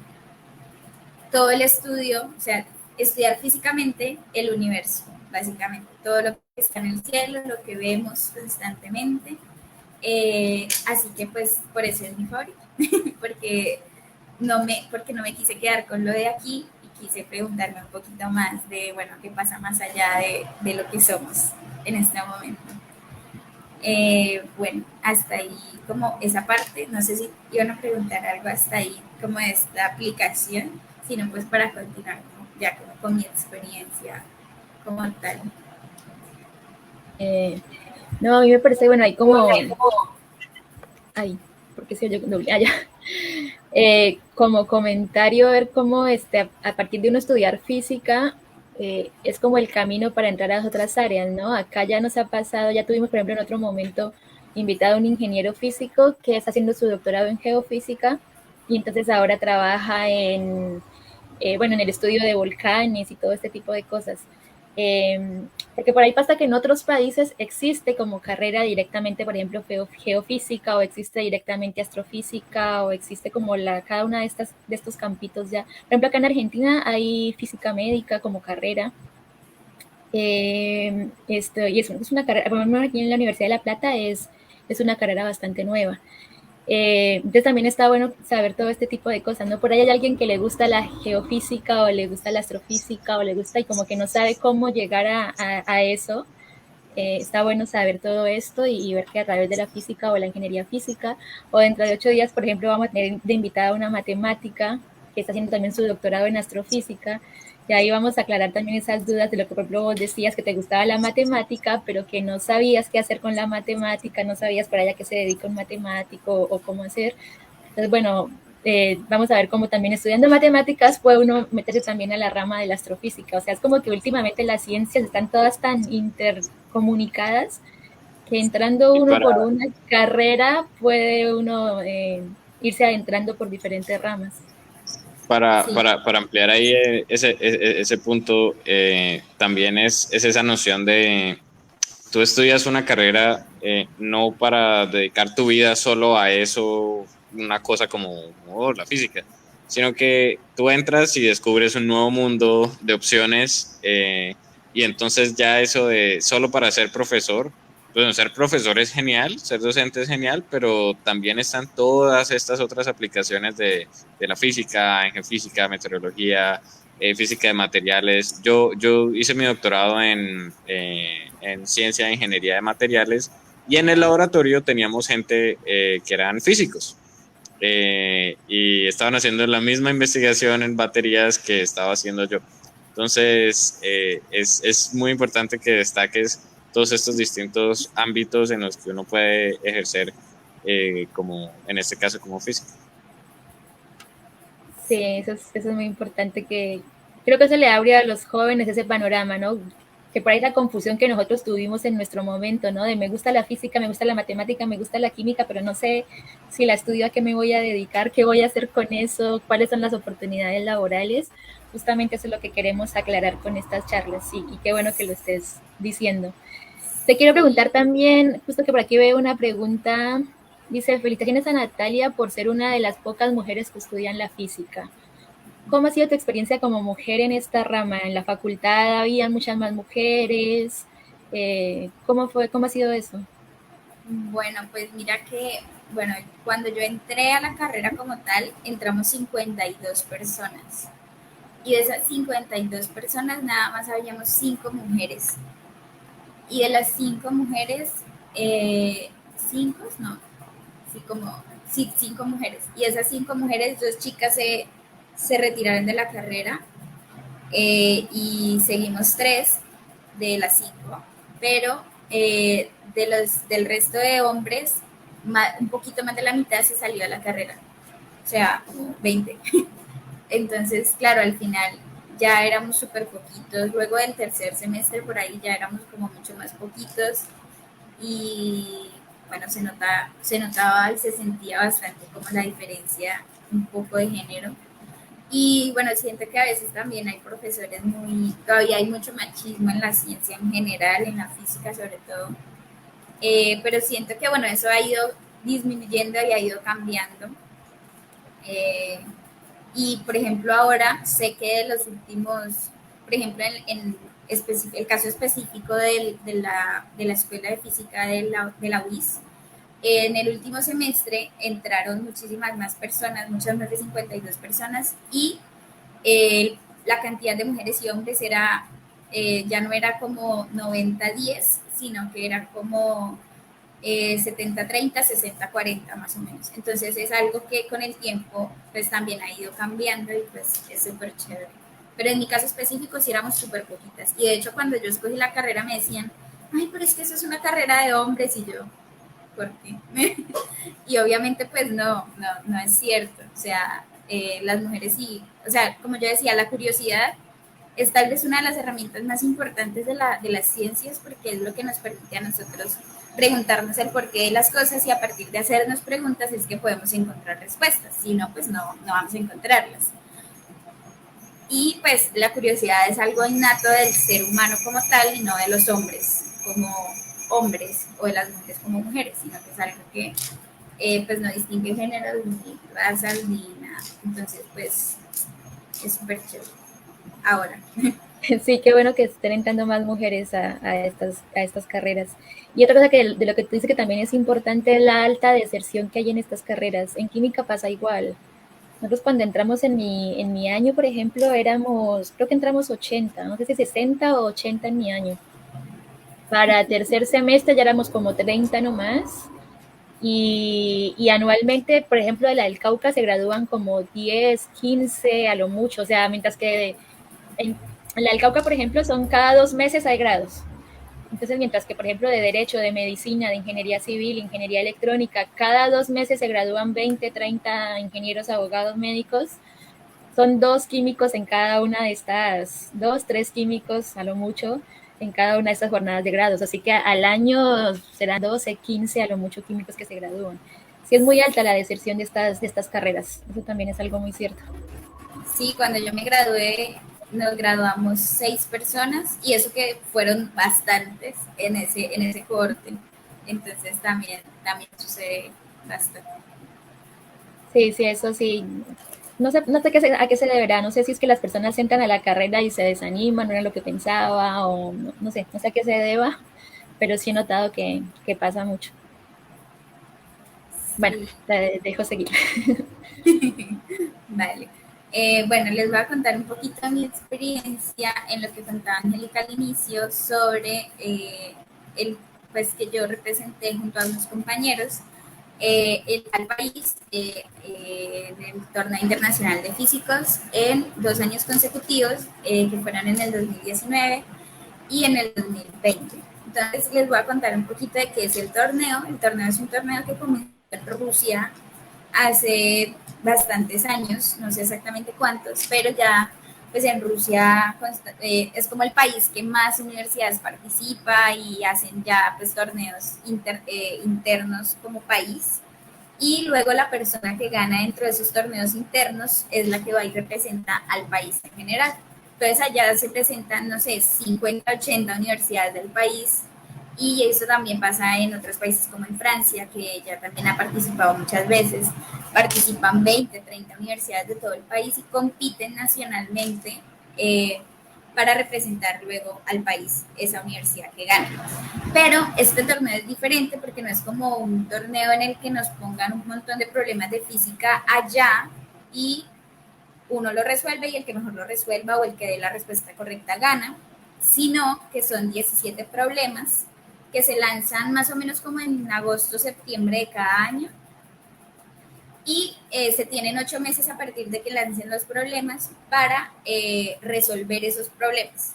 [SPEAKER 3] todo el estudio, o sea, estudiar físicamente el universo, básicamente, todo lo que está en el cielo, lo que vemos constantemente. Así que pues por eso es mi favorito, porque no me quise quedar con lo de aquí y quise preguntarme un poquito más de, bueno, qué pasa más allá de lo que somos en este momento. Bueno, hasta ahí como esa parte, no sé si iban a preguntar algo hasta ahí como de esta aplicación, sino pues para continuar ya como con mi experiencia como tal.
[SPEAKER 1] No, a mí me parece, bueno, hay como, ay, porque se oye doble, allá. Como comentario, ver cómo a partir de uno estudiar física, es como el camino para entrar a las otras áreas, ¿no? Acá ya nos ha pasado, ya tuvimos, por ejemplo, en otro momento invitado a un ingeniero físico que está haciendo su doctorado en geofísica y entonces ahora trabaja bueno, en el estudio de volcanes y todo este tipo de cosas. Porque por ahí pasa que en otros países existe como carrera directamente, por ejemplo, geofísica o existe directamente astrofísica o existe como cada una de estos campitos ya. Por ejemplo, acá en Argentina hay física médica como carrera. Y es una carrera, por ejemplo, aquí en la Universidad de La Plata es una carrera bastante nueva. Entonces también está bueno saber todo este tipo de cosas, ¿no? Por ahí hay alguien que le gusta la geofísica o le gusta la astrofísica o le gusta y como que no sabe cómo llegar a eso. Está bueno saber todo esto y ver que a través de la física o la ingeniería física o dentro de 8 días, por ejemplo, vamos a tener de invitada a una matemática que está haciendo también su doctorado en astrofísica. Y ahí vamos a aclarar también esas dudas de lo que, por ejemplo, vos decías que te gustaba la matemática, pero que no sabías qué hacer con la matemática, no sabías para allá qué se dedica un matemático o cómo hacer. Entonces, bueno, vamos a ver cómo también estudiando matemáticas puede uno meterse también a la rama de la astrofísica. O sea, es como que últimamente las ciencias están todas tan intercomunicadas que entrando
[SPEAKER 2] Y
[SPEAKER 1] uno
[SPEAKER 2] para,
[SPEAKER 1] por una carrera puede uno irse adentrando por diferentes ramas.
[SPEAKER 3] Sí,
[SPEAKER 2] para ampliar ahí ese punto, también es esa noción de, tú estudias una carrera no para dedicar tu vida solo a eso, una cosa como la física, sino que tú entras y descubres un nuevo mundo de opciones y entonces ya eso de solo para ser profesor, bueno, ser profesor es genial, ser docente es genial, pero también están todas estas otras aplicaciones de la física, en geofísica, meteorología, física de materiales. Yo hice mi doctorado en ciencia e ingeniería de materiales y en el laboratorio teníamos gente que eran físicos y estaban haciendo la misma investigación en baterías que estaba haciendo yo. Entonces, es muy importante que destaques todos estos distintos ámbitos en los que uno puede ejercer, como en este caso, como físico.
[SPEAKER 1] Sí, eso es muy importante que creo que se le abre a los jóvenes ese panorama, ¿no? Que por ahí la confusión que nosotros tuvimos en nuestro momento, ¿no? De me gusta la física, me gusta la matemática, me gusta la química, pero no sé si la estudio a qué me voy a dedicar, qué voy a hacer con eso, cuáles son las oportunidades laborales. Justamente eso es lo que queremos aclarar con estas charlas, sí, y qué bueno que lo estés diciendo. Te quiero
[SPEAKER 3] sí.
[SPEAKER 1] preguntar también, justo que por aquí veo una pregunta, dice, felicitaciones a Natalia por ser una de las pocas mujeres que estudian la física. ¿Cómo ha sido tu experiencia como mujer en esta rama? ¿En la facultad había muchas más mujeres? ¿Cómo fue? ¿Cómo ha sido eso?
[SPEAKER 3] Bueno, pues mira que, bueno, cuando yo entré a la carrera como tal, entramos 52 personas. Y de esas 52 personas, nada más habíamos 5 mujeres. Y de las 5 mujeres, 5, no, sí, como, sí, 5 mujeres. Y de esas 5 mujeres, 2 chicas se retiraron de la carrera y seguimos 3 de las 5, pero del resto de hombres, un poquito más de la mitad se salió a la carrera. o sea, 20. Entonces, claro, al final ya éramos súper poquitos, luego del tercer semestre por ahí ya éramos como mucho más poquitos y bueno, se notaba y se sentía bastante como la diferencia un poco de género. Y bueno, siento que a veces también hay profesores todavía hay mucho machismo en la ciencia en general, en la física sobre todo, pero siento que bueno, eso ha ido disminuyendo y ha ido cambiando. Eh, y por ejemplo ahora sé que de los últimos, por ejemplo el caso específico de la Escuela de Física de la UIS, en el último semestre entraron muchísimas más personas, muchas más de 52 personas, y la cantidad de mujeres y hombres ya no era como 90-10, sino que era como 70-30, 60-40 más o menos. Entonces es algo que con el tiempo pues también ha ido cambiando y pues es súper chévere. Pero en mi caso específico sí éramos súper poquitas. Y de hecho cuando yo escogí la carrera me decían, ay, pero es que eso es una carrera de hombres. Y yo, ¿por qué? Y obviamente pues no es cierto. O sea, las mujeres sí, o sea, como yo decía, la curiosidad es tal vez una de las herramientas más importantes de las ciencias porque es lo que nos permite a nosotros preguntarnos el porqué de las cosas y a partir de hacernos preguntas es que podemos encontrar respuestas, si no, pues no vamos a encontrarlas. Y pues la curiosidad es algo innato del ser humano como tal y no de los hombres como hombres o de las mujeres como mujeres, sino que es algo que pues no distingue géneros ni razas ni nada. Entonces pues es súper chévere. Ahora.
[SPEAKER 1] Sí, qué bueno que estén entrando más mujeres a estas carreras. Y otra cosa que de lo que tú dices que también es importante es la alta deserción que hay en estas carreras. En química pasa igual. Nosotros cuando entramos en mi año, por ejemplo, creo que entramos 80, no sé si 60 o 80 en mi año. Para tercer semestre ya éramos como 30 nomás. Y anualmente, por ejemplo, de la del Cauca se gradúan como 10, 15 a lo mucho. O sea, mientras que en la del Cauca, por ejemplo, son cada 2 meses hay grados. Entonces, mientras que, por ejemplo, de Derecho, de Medicina, de Ingeniería Civil, Ingeniería Electrónica, cada 2 meses se gradúan 20, 30 ingenieros, abogados, médicos. Son 2 químicos en cada una de estas, 2, 3 químicos a lo mucho en cada una de estas jornadas de grados. Así que al año serán 12, 15 a lo mucho químicos que se gradúan. Sí, es muy alta la deserción de estas carreras. Eso también es algo muy cierto.
[SPEAKER 3] Sí, cuando yo me gradué, nos graduamos 6 personas y eso que fueron bastantes en ese corte. Entonces también sucede bastante.
[SPEAKER 1] Sí, sí, eso sí. No sé a qué se deberá. No sé si es que las personas entran a la carrera y se desaniman, no era lo que pensaba, o no sé a qué se deba, pero sí he notado que pasa mucho. Bueno,
[SPEAKER 3] Sí,
[SPEAKER 1] te dejo seguir.
[SPEAKER 3] vale. Bueno, les voy a contar un poquito mi experiencia en lo que contaba Angélica al inicio sobre el pues que yo representé junto a unos compañeros al país en el torneo internacional de físicos en 2 años consecutivos, que fueron en el 2019 y en el 2020. Entonces les voy a contar un poquito de qué es el torneo. El torneo es un torneo que comenzó en Rusia hace bastantes años, no sé exactamente cuántos, pero ya pues en Rusia es como el país que más universidades participa y hacen ya pues torneos internos como país. Y luego la persona que gana dentro de esos torneos internos es la que va y representa al país en general. Entonces allá se presentan, no sé, 50, 80 universidades del país y eso también pasa en otros países como en Francia, que ella también ha participado muchas veces. Participan 20, 30 universidades de todo el país y compiten nacionalmente para representar luego al país esa universidad que gana. Pero este torneo es diferente porque no es como un torneo en el que nos pongan un montón de problemas de física allá y uno lo resuelve y el que mejor lo resuelva o el que dé la respuesta correcta gana, sino que son 17 problemas que se lanzan más o menos como en agosto, septiembre de cada año y se tienen 8 meses a partir de que lancen los problemas para resolver esos problemas.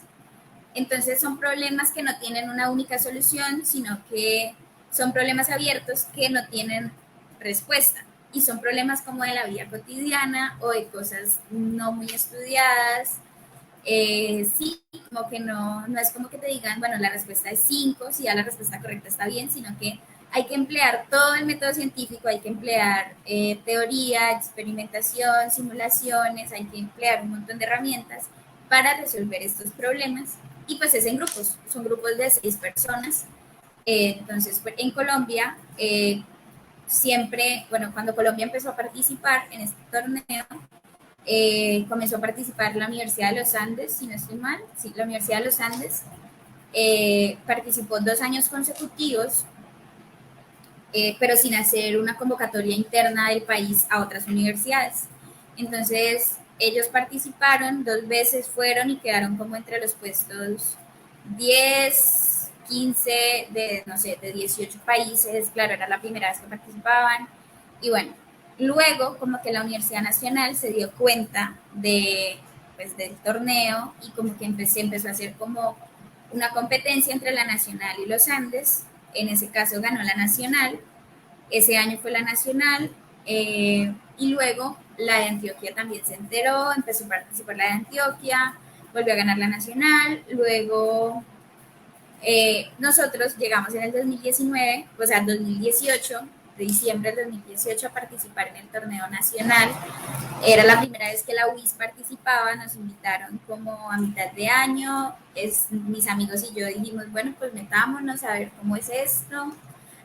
[SPEAKER 3] Entonces son problemas que no tienen una única solución, sino que son problemas abiertos que no tienen respuesta. y son problemas como de la vida cotidiana o de cosas no muy estudiadas. Sí, como que no es como que te digan, bueno, la respuesta es 5, si ya la respuesta correcta está bien, sino que hay que emplear todo el método científico, hay que emplear teoría, experimentación, simulaciones, hay que emplear un montón de herramientas para resolver estos problemas. Y pues es en grupos, son grupos de 6 personas. Entonces, pues, en Colombia, siempre, bueno, cuando Colombia empezó a participar en este torneo, comenzó a participar la Universidad de los Andes, si no estoy mal, sí, la Universidad de los Andes, participó 2 años consecutivos, pero sin hacer una convocatoria interna del país a otras universidades. Entonces, ellos participaron 2 veces, fueron y quedaron como entre los puestos 10, 15 de, no sé, de 18 países, claro, era la primera vez que participaban. Y bueno, luego como que la Universidad Nacional se dio cuenta de, pues, del torneo y como que empezó a hacer como una competencia entre la Nacional y los Andes. En ese caso ganó la Nacional, ese año fue la Nacional, y luego la de Antioquia también se enteró, empezó a participar la de Antioquia, volvió a ganar la Nacional, luego nosotros llegamos en el 2019, o sea, 2018, de diciembre del 2018, a participar en el torneo nacional. Era la primera vez que la UIS participaba, nos invitaron como a mitad de año, mis amigos y yo dijimos, bueno, pues metámonos a ver cómo es esto.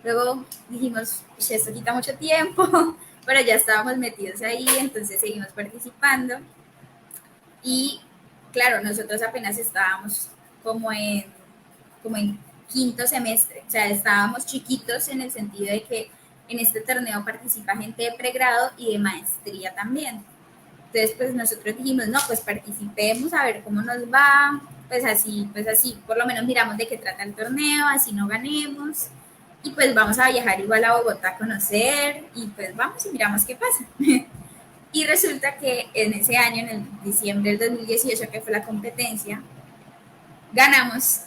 [SPEAKER 3] Luego dijimos, esto quita mucho tiempo, pero ya estábamos metidos ahí, entonces seguimos participando. Y claro, nosotros apenas estábamos como en, como en quinto semestre, o sea, estábamos chiquitos en el sentido de que en este torneo participa gente de pregrado y de maestría también. Entonces, pues nosotros dijimos, no, pues participemos a ver cómo nos va, pues así, por lo menos miramos de qué trata el torneo, así no ganemos, y pues vamos a viajar igual a Bogotá a conocer, y pues vamos y miramos qué pasa. Y resulta que en ese año, en el diciembre del 2018, que fue la competencia, ganamos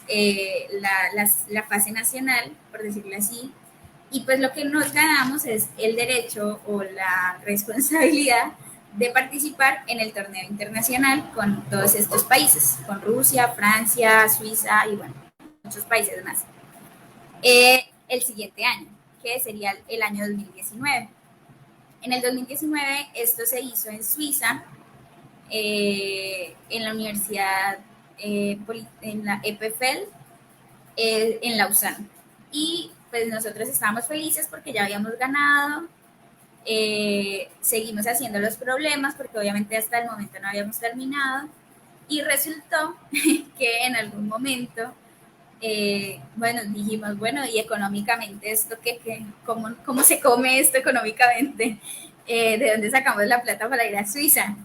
[SPEAKER 3] la fase nacional, por decirlo así, y pues lo que nos ganamos es el derecho o la responsabilidad de participar en el torneo internacional con todos estos países, con Rusia, Francia, Suiza y bueno, muchos países más. El siguiente año, que sería el año 2019. En el 2019 esto se hizo en Suiza, en la Universidad, en la EPFL, en Lausanne. Y pues nosotros estábamos felices porque ya habíamos ganado, seguimos haciendo los problemas porque obviamente hasta el momento no habíamos terminado y resultó que en algún momento, bueno, dijimos, bueno, y económicamente esto, ¿cómo se come esto económicamente? ¿De dónde sacamos la plata para ir a Suiza?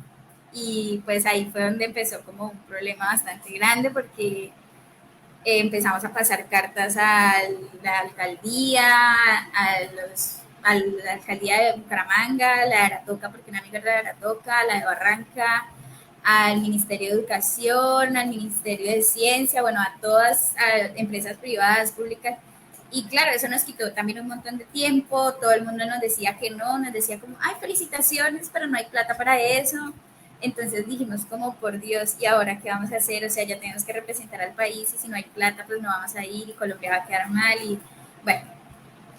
[SPEAKER 3] Y pues ahí fue donde empezó como un problema bastante grande porque empezamos a pasar cartas a la alcaldía, a la alcaldía de Bucaramanga, la de Aratoca, porque una amiga era de Aratoca, la de Barranca, al Ministerio de Educación, al Ministerio de Ciencia, bueno, a todas a empresas privadas, públicas. Y claro, eso nos quitó también un montón de tiempo, todo el mundo nos decía que no, nos decía como, ay, felicitaciones, pero no hay plata para eso. Entonces dijimos como, por Dios, ¿y ahora qué vamos a hacer? O sea, ya tenemos que representar al país y si no hay plata, pues no vamos a ir y Colombia va a quedar mal. Y bueno,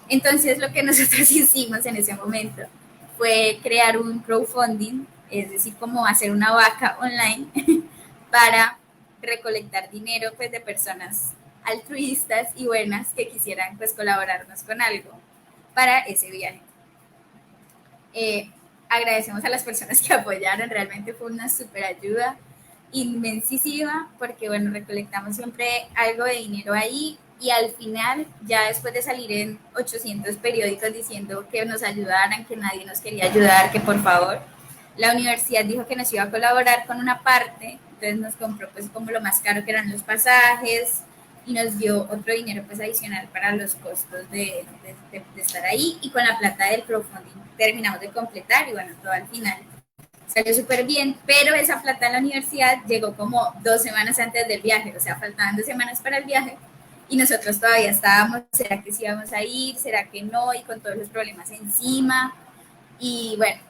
[SPEAKER 3] entonces lo que nosotros hicimos en ese momento fue crear un crowdfunding, es decir, como hacer una vaca online para recolectar dinero pues de personas altruistas y buenas que quisieran pues colaborarnos con algo para ese viaje. Agradecemos a las personas que apoyaron, realmente fue una súper ayuda inmensísima porque bueno, recolectamos siempre algo de dinero ahí y al final, ya después de salir en 800 periódicos diciendo que nos ayudaran, que nadie nos quería ayudar, que por favor, la universidad dijo que nos iba a colaborar con una parte, entonces nos compró pues como lo más caro que eran los pasajes y nos dio otro dinero pues adicional para los costos de estar ahí y con la plata del crowdfunding terminamos de completar y bueno, todo al final salió súper bien, pero esa plata en la universidad llegó como 2 semanas antes del viaje, o sea, faltaban 2 semanas para el viaje y nosotros todavía estábamos, ¿será que sí íbamos a ir? ¿Será que no? Y con todos los problemas encima. Y bueno,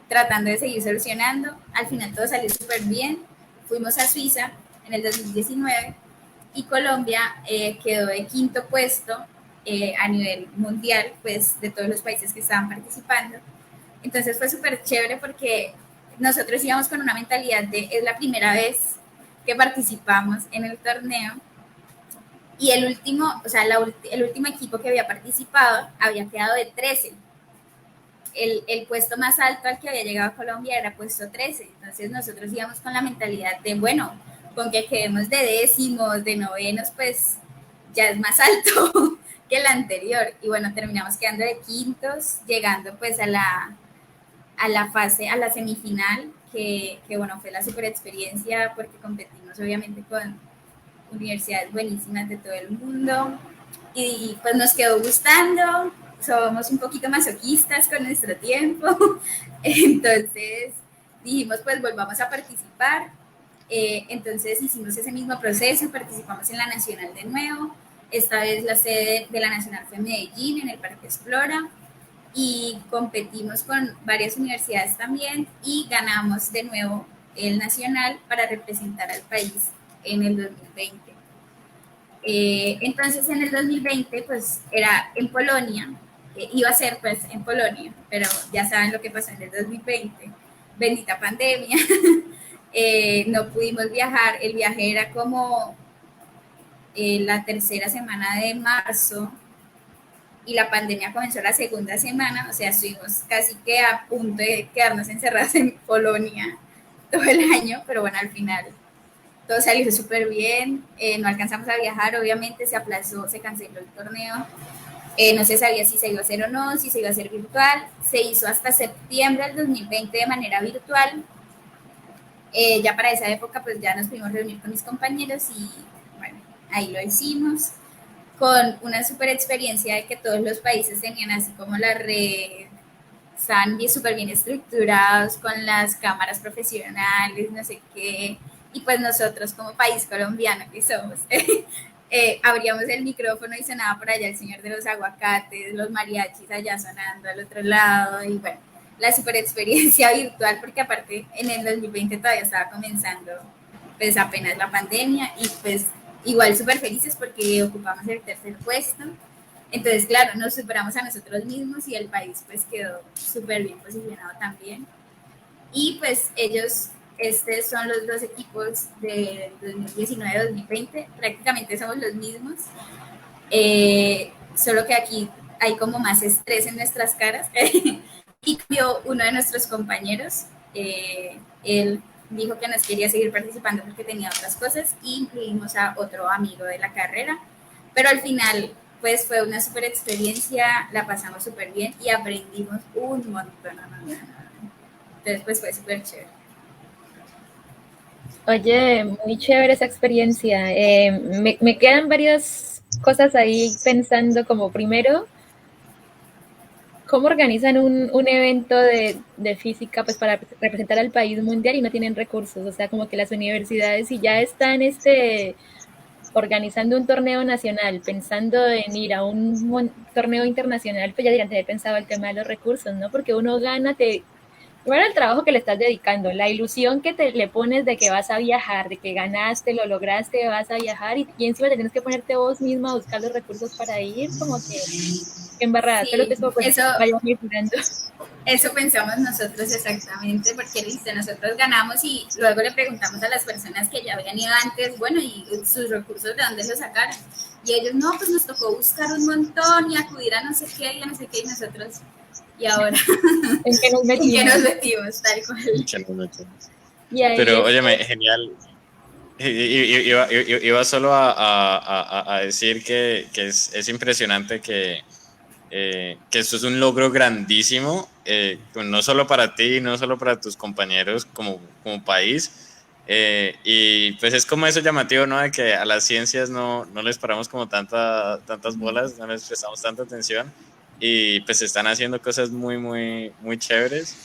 [SPEAKER 3] tratando de seguir solucionando, al final todo salió súper bien. Fuimos a Suiza en el 2019 y Colombia quedó de quinto puesto a nivel mundial, pues de todos los países que estaban participando. Entonces fue súper chévere porque nosotros íbamos con una mentalidad de es la primera vez que participamos en el torneo y el último, o sea, el último equipo que había participado había quedado de 13. El puesto más alto al que había llegado Colombia era puesto 13. Entonces nosotros íbamos con la mentalidad de, bueno, con que quedemos de décimos, de novenos, pues ya es más alto que el anterior. Y bueno, terminamos quedando de quintos, llegando pues a la fase, a la semifinal, que bueno, fue la super experiencia porque competimos obviamente con universidades buenísimas de todo el mundo y pues nos quedó gustando, somos un poquito masoquistas con nuestro tiempo, entonces dijimos pues volvamos a participar, entonces hicimos ese mismo proceso, participamos en la Nacional de nuevo, esta vez la sede de la Nacional fue en Medellín, en el Parque Explora, y competimos con varias universidades también y ganamos de nuevo el nacional para representar al país en el 2020. Entonces en el 2020 pues era en Polonia, iba a ser pues en Polonia, pero ya saben lo que pasó en el 2020, bendita pandemia, no pudimos viajar, el viaje era como la tercera semana de marzo y la pandemia comenzó la segunda semana, o sea, estuvimos casi que a punto de quedarnos encerrados en Polonia todo el año, pero bueno, al final todo salió súper bien, no alcanzamos a viajar, obviamente se aplazó, se canceló el torneo, no se sabía si se iba a hacer o no, si se iba a hacer virtual, se hizo hasta septiembre del 2020 de manera virtual, ya para esa época pues ya nos pudimos reunir con mis compañeros y bueno, ahí lo hicimos, con una super experiencia de que todos los países tenían así como la red, estaban súper bien estructurados, con las cámaras profesionales, no sé qué, y pues nosotros como país colombiano que somos, abríamos el micrófono y sonaba por allá el señor de los aguacates, los mariachis allá sonando al otro lado, y bueno, la super experiencia virtual, porque aparte en el 2020 todavía estaba comenzando pues apenas la pandemia, y pues igual súper felices porque ocupamos el tercer puesto. Entonces, claro, nos superamos a nosotros mismos y el país pues quedó súper bien posicionado también. Y pues ellos, estos son los dos equipos de 2019-2020, prácticamente somos los mismos, solo que aquí hay como más estrés en nuestras caras. Y cambió uno de nuestros compañeros, él dijo que nos quería seguir participando porque tenía otras cosas y incluimos a otro amigo de la carrera, pero al final pues fue una súper experiencia, la pasamos súper bien y aprendimos un montón. Entonces pues fue súper chévere.
[SPEAKER 1] Oye, muy chévere esa experiencia. Me quedan varias cosas ahí pensando, como primero, ¿cómo organizan un evento de física pues para representar al país mundial y no tienen recursos? O sea, como que las universidades si ya están organizando un torneo nacional, pensando en ir a un torneo internacional, pues ya dirán, tener pensado el tema de los recursos, ¿no? Porque uno gana, primero el trabajo que le estás dedicando, la ilusión que le pones de que vas a viajar, de que ganaste, lo lograste, vas a viajar y encima te tienes que ponerte vos misma a buscar los recursos para ir, como que embarrada, pero que
[SPEAKER 3] Sí,
[SPEAKER 1] eso pues
[SPEAKER 3] eso,
[SPEAKER 1] vaya mejorando.
[SPEAKER 3] eso pensamos nosotros exactamente, porque listo, nosotros ganamos y luego le preguntamos a las personas que ya habían ido antes, bueno, y sus recursos de dónde los sacaron. Y ellos, no, pues nos tocó buscar un montón y acudir a no sé qué y a no sé qué, y nosotros, y ahora,
[SPEAKER 1] ¿En qué nos
[SPEAKER 3] ¿en qué
[SPEAKER 1] metimos?
[SPEAKER 3] nos metimos? Tal cual.
[SPEAKER 1] Y ahí
[SPEAKER 2] Pero, óyeme, genial. Iba solo a decir que es impresionante que esto es un logro grandísimo, no solo para ti, no solo para tus compañeros como país, y pues es como eso llamativo, ¿no? De que a las ciencias no les paramos como tantas bolas, no les prestamos tanta atención, y pues están haciendo cosas muy chéveres.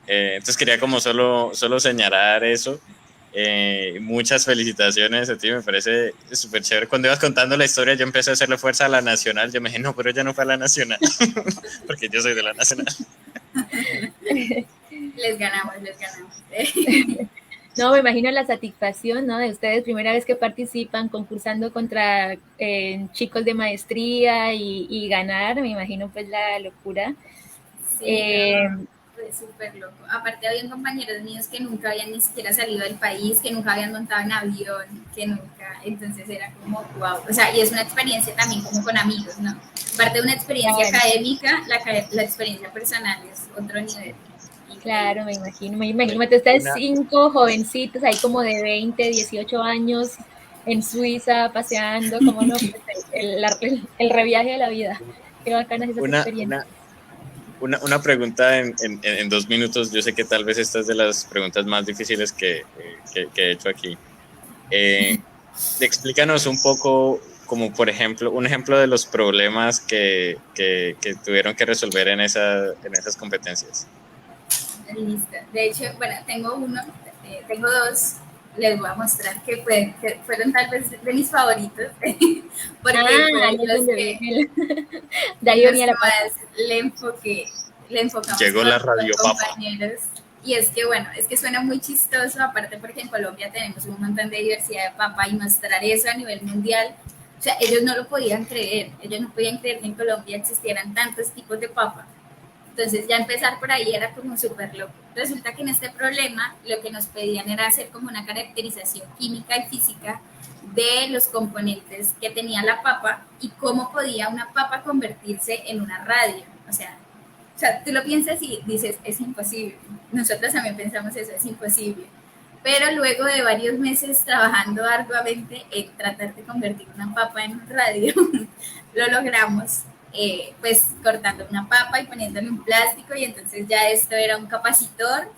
[SPEAKER 2] Entonces quería como solo señalar eso. Muchas felicitaciones a ti, me parece súper chévere. Cuando ibas contando la historia, yo empecé a hacerle fuerza a la nacional. Yo me dije, no, pero ella no fue a la nacional, porque yo soy de la nacional.
[SPEAKER 3] Les ganamos, les ganamos.
[SPEAKER 1] No, me imagino la satisfacción, ¿no? De ustedes, primera vez que participan concursando contra chicos de maestría y ganar, me imagino pues la locura.
[SPEAKER 3] Sí, no, fue súper loco. Aparte habían compañeros míos que nunca habían ni siquiera salido del país, que nunca habían montado en avión, que nunca, entonces era como wow. O sea, y es una experiencia también como con amigos, ¿no? Aparte de una experiencia académica, la experiencia personal es otro nivel.
[SPEAKER 1] Claro, me imagino, ustedes 5 jovencitos ahí como de 20, 18 años en Suiza paseando, como no, pues el reviaje de la vida. Qué bacanas esas
[SPEAKER 2] Una,
[SPEAKER 1] experiencias.
[SPEAKER 2] una pregunta en 2 minutos. Yo sé que tal vez esta es de las preguntas más difíciles que he hecho aquí. Explícanos un poco, como por ejemplo, un ejemplo de los problemas que tuvieron que resolver en esas competencias.
[SPEAKER 3] Listo. De hecho, bueno, tengo uno, tengo dos. Les voy a mostrar que fueron tal vez de mis favoritos, porque
[SPEAKER 1] Ahí
[SPEAKER 3] fueron
[SPEAKER 1] es donde viene de ahí
[SPEAKER 3] los
[SPEAKER 1] venía
[SPEAKER 3] que
[SPEAKER 1] la papa.
[SPEAKER 3] más le enfocamos
[SPEAKER 2] Llegó la
[SPEAKER 3] con
[SPEAKER 2] radio papa.
[SPEAKER 3] compañeros. Y es que, bueno, es que suena muy chistoso, aparte porque en Colombia tenemos un montón de diversidad de papa y mostrar eso a nivel mundial. O sea, ellos no lo podían creer, ellos no podían creer que en Colombia existieran tantos tipos de papa. Entonces ya empezar por ahí era como súper loco. Resulta que en este problema lo que nos pedían era hacer como una caracterización química y física de los componentes que tenía la papa y cómo podía una papa convertirse en una radio. O sea, tú lo piensas y dices, es imposible. Nosotros también pensamos eso, es imposible. Pero luego de varios meses trabajando arduamente en tratar de convertir una papa en un radio, lo logramos, pues cortando una papa y poniéndole un plástico, y entonces ya esto era un capacitor,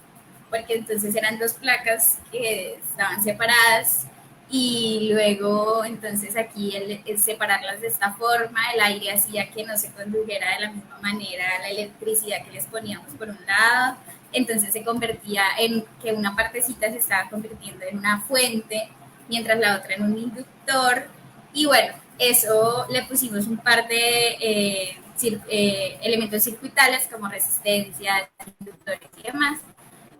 [SPEAKER 3] porque entonces eran dos placas que estaban separadas, y luego entonces aquí el separarlas de esta forma, el aire hacía que no se condujera de la misma manera la electricidad que les poníamos por un lado, entonces se convertía en que una partecita se estaba convirtiendo en una fuente, mientras la otra en un inductor, y bueno, eso le pusimos un par de elementos circuitales como resistencias, inductores y demás.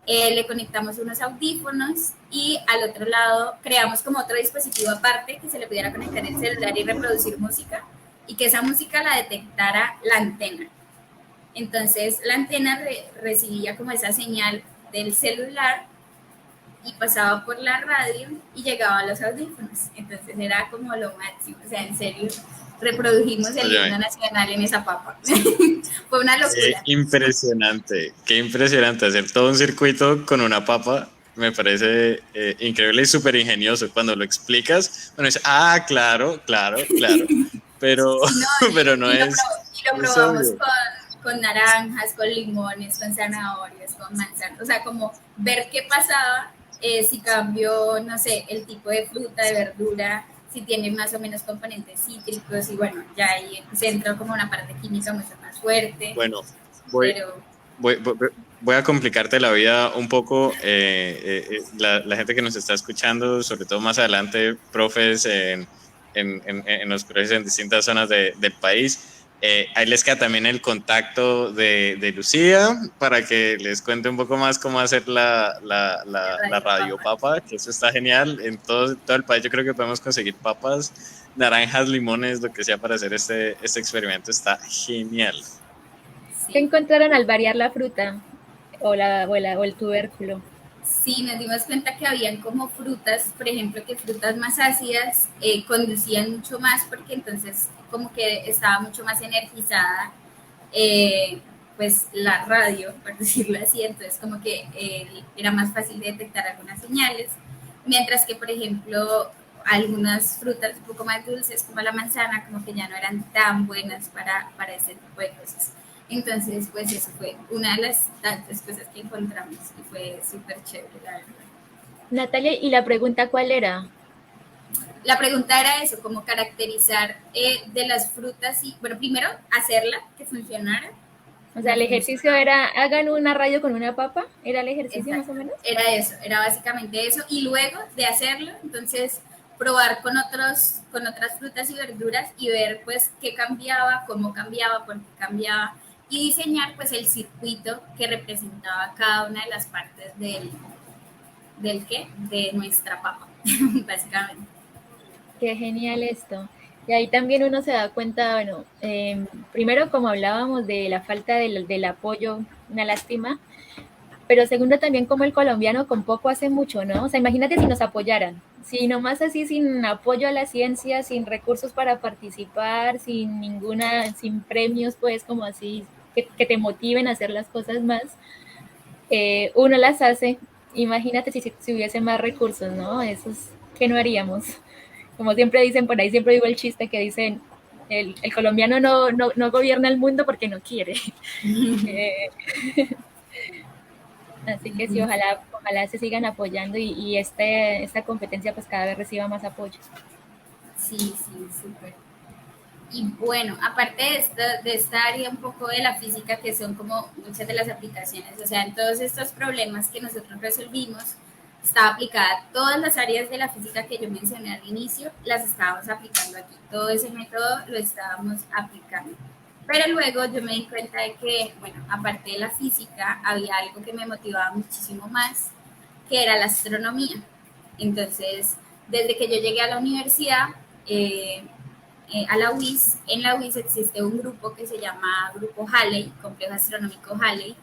[SPEAKER 3] Le conectamos unos audífonos y al otro lado creamos como otro dispositivo aparte que se le pudiera conectar el celular y reproducir música, y que esa música la detectara la antena. Entonces la antena recibía como esa señal del celular y pasaba por la radio y llegaba a los audífonos. Entonces era como lo máximo, o sea, en serio, reprodujimos el himno nacional en esa papa. Fue una locura.
[SPEAKER 2] Qué impresionante hacer todo un circuito con una papa. Me parece increíble y súper ingenioso. Cuando lo explicas, bueno, es, claro, pero,
[SPEAKER 3] sí, no,
[SPEAKER 2] pero no
[SPEAKER 3] y
[SPEAKER 2] es,
[SPEAKER 3] lo
[SPEAKER 2] es
[SPEAKER 3] probamos
[SPEAKER 2] obvio.
[SPEAKER 3] con naranjas, con limones, con zanahorias, con manzanas, o sea, como ver qué pasaba si cambió, no sé, el tipo de fruta, de verdura, si tiene más o menos componentes cítricos, y bueno, ya ahí se entró como una parte química mucho más fuerte.
[SPEAKER 2] Bueno,
[SPEAKER 3] pero
[SPEAKER 2] voy a complicarte la vida un poco. La gente que nos está escuchando, sobre todo más adelante, profes en los colegios en distintas zonas del país. Ahí les queda también el contacto de Lucía para que les cuente un poco más cómo hacer la radio papa, que eso está genial. En todo el país yo creo que podemos conseguir papas, naranjas, limones, lo que sea para hacer este experimento. Está genial.
[SPEAKER 1] ¿Qué encontraron al variar la fruta o el tubérculo?
[SPEAKER 3] Sí, nos dimos cuenta que habían como frutas, por ejemplo, que frutas más ácidas conducían mucho más, porque entonces como que estaba mucho más energizada pues la radio, por decirlo así, entonces como que era más fácil de detectar algunas señales, mientras que, por ejemplo, algunas frutas un poco más dulces como la manzana como que ya no eran tan buenas para ese tipo de cosas. Entonces, pues eso fue una de las tantas cosas que encontramos y fue súper chévere, la verdad.
[SPEAKER 1] Natalia, ¿y la pregunta cuál era?
[SPEAKER 3] La pregunta era eso, cómo caracterizar de las frutas y, bueno, primero hacerla que funcionara.
[SPEAKER 1] O sea, el ejercicio era, hagan una radio con una papa, ¿era el ejercicio
[SPEAKER 3] Exacto.
[SPEAKER 1] más o menos?
[SPEAKER 3] Era eso, era básicamente eso, y luego de hacerlo, entonces probar con otras frutas y verduras y ver pues qué cambiaba, cómo cambiaba, por qué cambiaba, y diseñar pues el circuito que representaba cada una de las partes del ¿qué? De nuestra papa, básicamente.
[SPEAKER 1] Qué genial esto. Y ahí también uno se da cuenta, bueno, primero como hablábamos de la falta del apoyo, una lástima, pero segundo también como el colombiano con poco hace mucho, ¿no? O sea, imagínate si nos apoyaran, si nomás así sin apoyo a la ciencia, sin recursos para participar, sin premios, pues como así, que te motiven a hacer las cosas más, uno las hace. Imagínate si hubiese más recursos, ¿no? Eso es que no haríamos. Como siempre dicen por ahí, siempre digo el chiste que dicen, el colombiano no gobierna el mundo porque no quiere. Eh, Así que sí, ojalá se sigan apoyando y esta competencia pues cada vez reciba más apoyos.
[SPEAKER 3] Sí, sí, súper. Y bueno, aparte de esta área un poco de la física, que son como muchas de las aplicaciones, o sea, en todos estos problemas que nosotros resolvimos, estaba aplicada todas las áreas de la física que yo mencioné al inicio, las estábamos aplicando aquí. Todo ese método lo estábamos aplicando. Pero luego yo me di cuenta de que, bueno, aparte de la física, había algo que me motivaba muchísimo más, que era la astronomía. Entonces, desde que yo llegué a la universidad, a la UIS. En la UIS existe un grupo que se llama Grupo Halley, Complejo Astronómico Halley,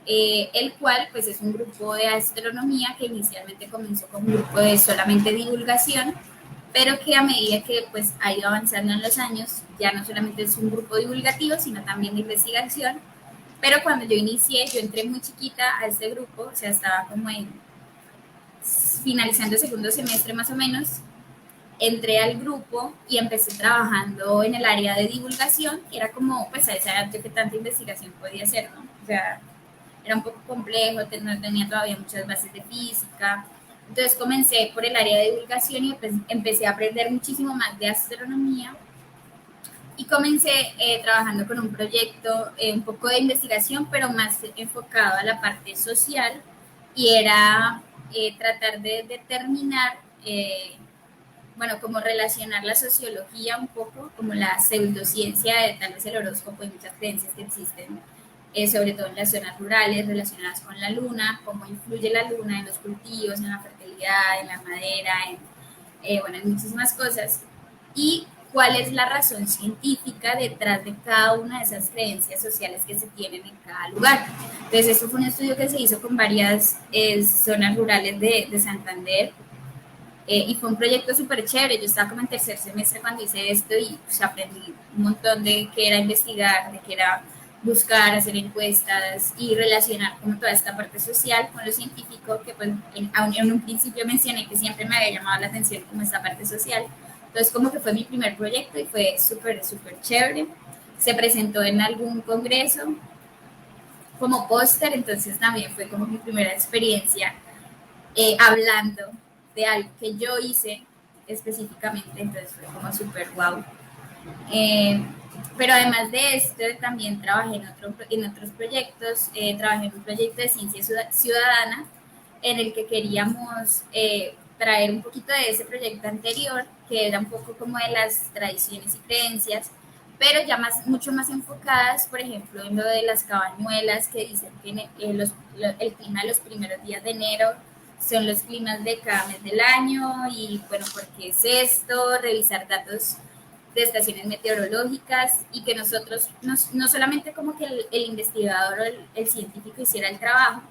[SPEAKER 3] el cual pues es un grupo de astronomía que inicialmente comenzó como un grupo de solamente divulgación, pero que a medida que pues ha ido avanzando en los años, ya no solamente es un grupo divulgativo, sino también de investigación. Pero cuando yo inicié, yo entré muy chiquita a este grupo, o sea, estaba como en finalizando el segundo semestre más o menos, entré al grupo y empecé trabajando en el área de divulgación, que era como, pues a esa edad yo que tanta investigación podía hacer, ¿no? O sea, era un poco complejo, no tenía todavía muchas bases de física. Entonces comencé por el área de divulgación y empecé a aprender muchísimo más de astronomía y comencé trabajando con un proyecto, un poco de investigación, pero más enfocado a la parte social y era tratar de determinar bueno, como relacionar la sociología un poco, como la pseudociencia de tal vez el horóscopo y muchas creencias que existen, sobre todo en las zonas rurales relacionadas con la luna, cómo influye la luna en los cultivos, en la fertilidad, en la madera, bueno, en muchísimas cosas, y cuál es la razón científica detrás de cada una de esas creencias sociales que se tienen en cada lugar. Entonces, esto fue un estudio que se hizo con varias zonas rurales de Santander, y fue un proyecto súper chévere. Yo estaba como en tercer semestre cuando hice esto y pues, aprendí un montón de qué era investigar, de qué era buscar, hacer encuestas y relacionar como toda esta parte social con lo científico, que pues en un principio mencioné que siempre me había llamado la atención como esta parte social. Entonces como que fue mi primer proyecto y fue súper, súper chévere. Se presentó en algún congreso como póster, entonces también fue como mi primera experiencia hablando de algo que yo hice específicamente, entonces fue como súper guau. Eh, pero además de esto, también trabajé en otros proyectos, trabajé en un proyecto de ciencia ciudadana en el que queríamos traer un poquito de ese proyecto anterior, que era un poco como de las tradiciones y creencias, pero ya mucho más enfocadas, por ejemplo, en lo de las cabañuelas, que dicen que el clima de los primeros días de enero son los climas de cada mes del año y bueno, ¿por qué es esto? Revisar datos de estaciones meteorológicas y que nosotros, no solamente como que el investigador o el científico hiciera el trabajo,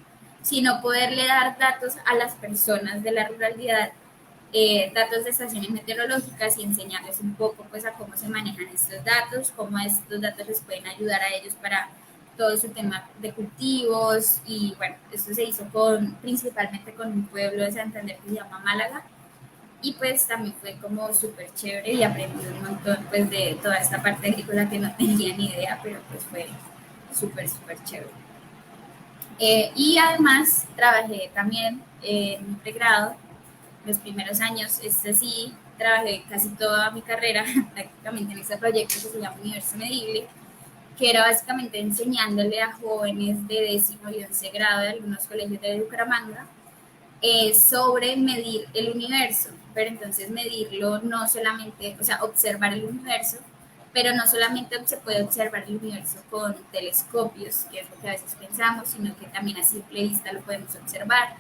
[SPEAKER 3] sino poderle dar datos a las personas de la ruralidad, datos de estaciones meteorológicas y enseñarles un poco pues a cómo se manejan estos datos, cómo estos datos les pueden ayudar a ellos para todo su tema de cultivos y bueno, esto se hizo principalmente con un pueblo de Santander que se llama Málaga y pues también fue como súper chévere y aprendí un montón pues de toda esta parte agrícola que no tenía ni idea, pero pues fue súper, súper chévere. Y además trabajé también en mi pregrado, los primeros años, sí, trabajé casi toda mi carrera prácticamente en este proyecto que se llama Universo Medible, que era básicamente enseñándole a jóvenes de 10º y 11 grado de algunos colegios de Bucaramanga sobre medir el universo, pero entonces medirlo no solamente, o sea, observar el universo, pero no solamente se puede observar el universo con telescopios, que es lo que a veces pensamos, sino que también a simple vista lo podemos observar.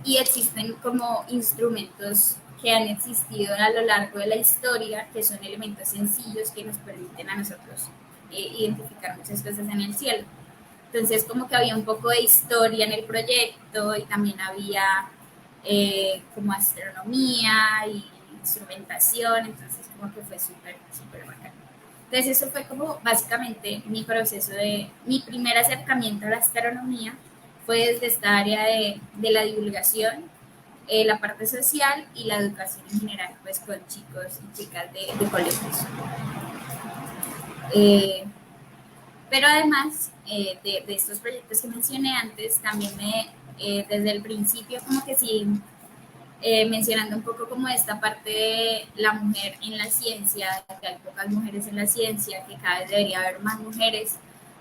[SPEAKER 3] Y existen como instrumentos que han existido a lo largo de la historia, que son elementos sencillos que nos permiten a nosotros identificar muchas cosas en el cielo. Entonces como que había un poco de historia en el proyecto y también había como astronomía y instrumentación, entonces como que fue súper, súper bacán. Entonces eso fue como básicamente mi proceso mi primer acercamiento a la astronomía fue desde esta área de la divulgación, la parte social y la educación en general, pues con chicos y chicas de colegios. Pero además de estos proyectos que mencioné antes, también desde el principio como que sí, mencionando un poco como esta parte de la mujer en la ciencia, que hay pocas mujeres en la ciencia, que cada vez debería haber más mujeres,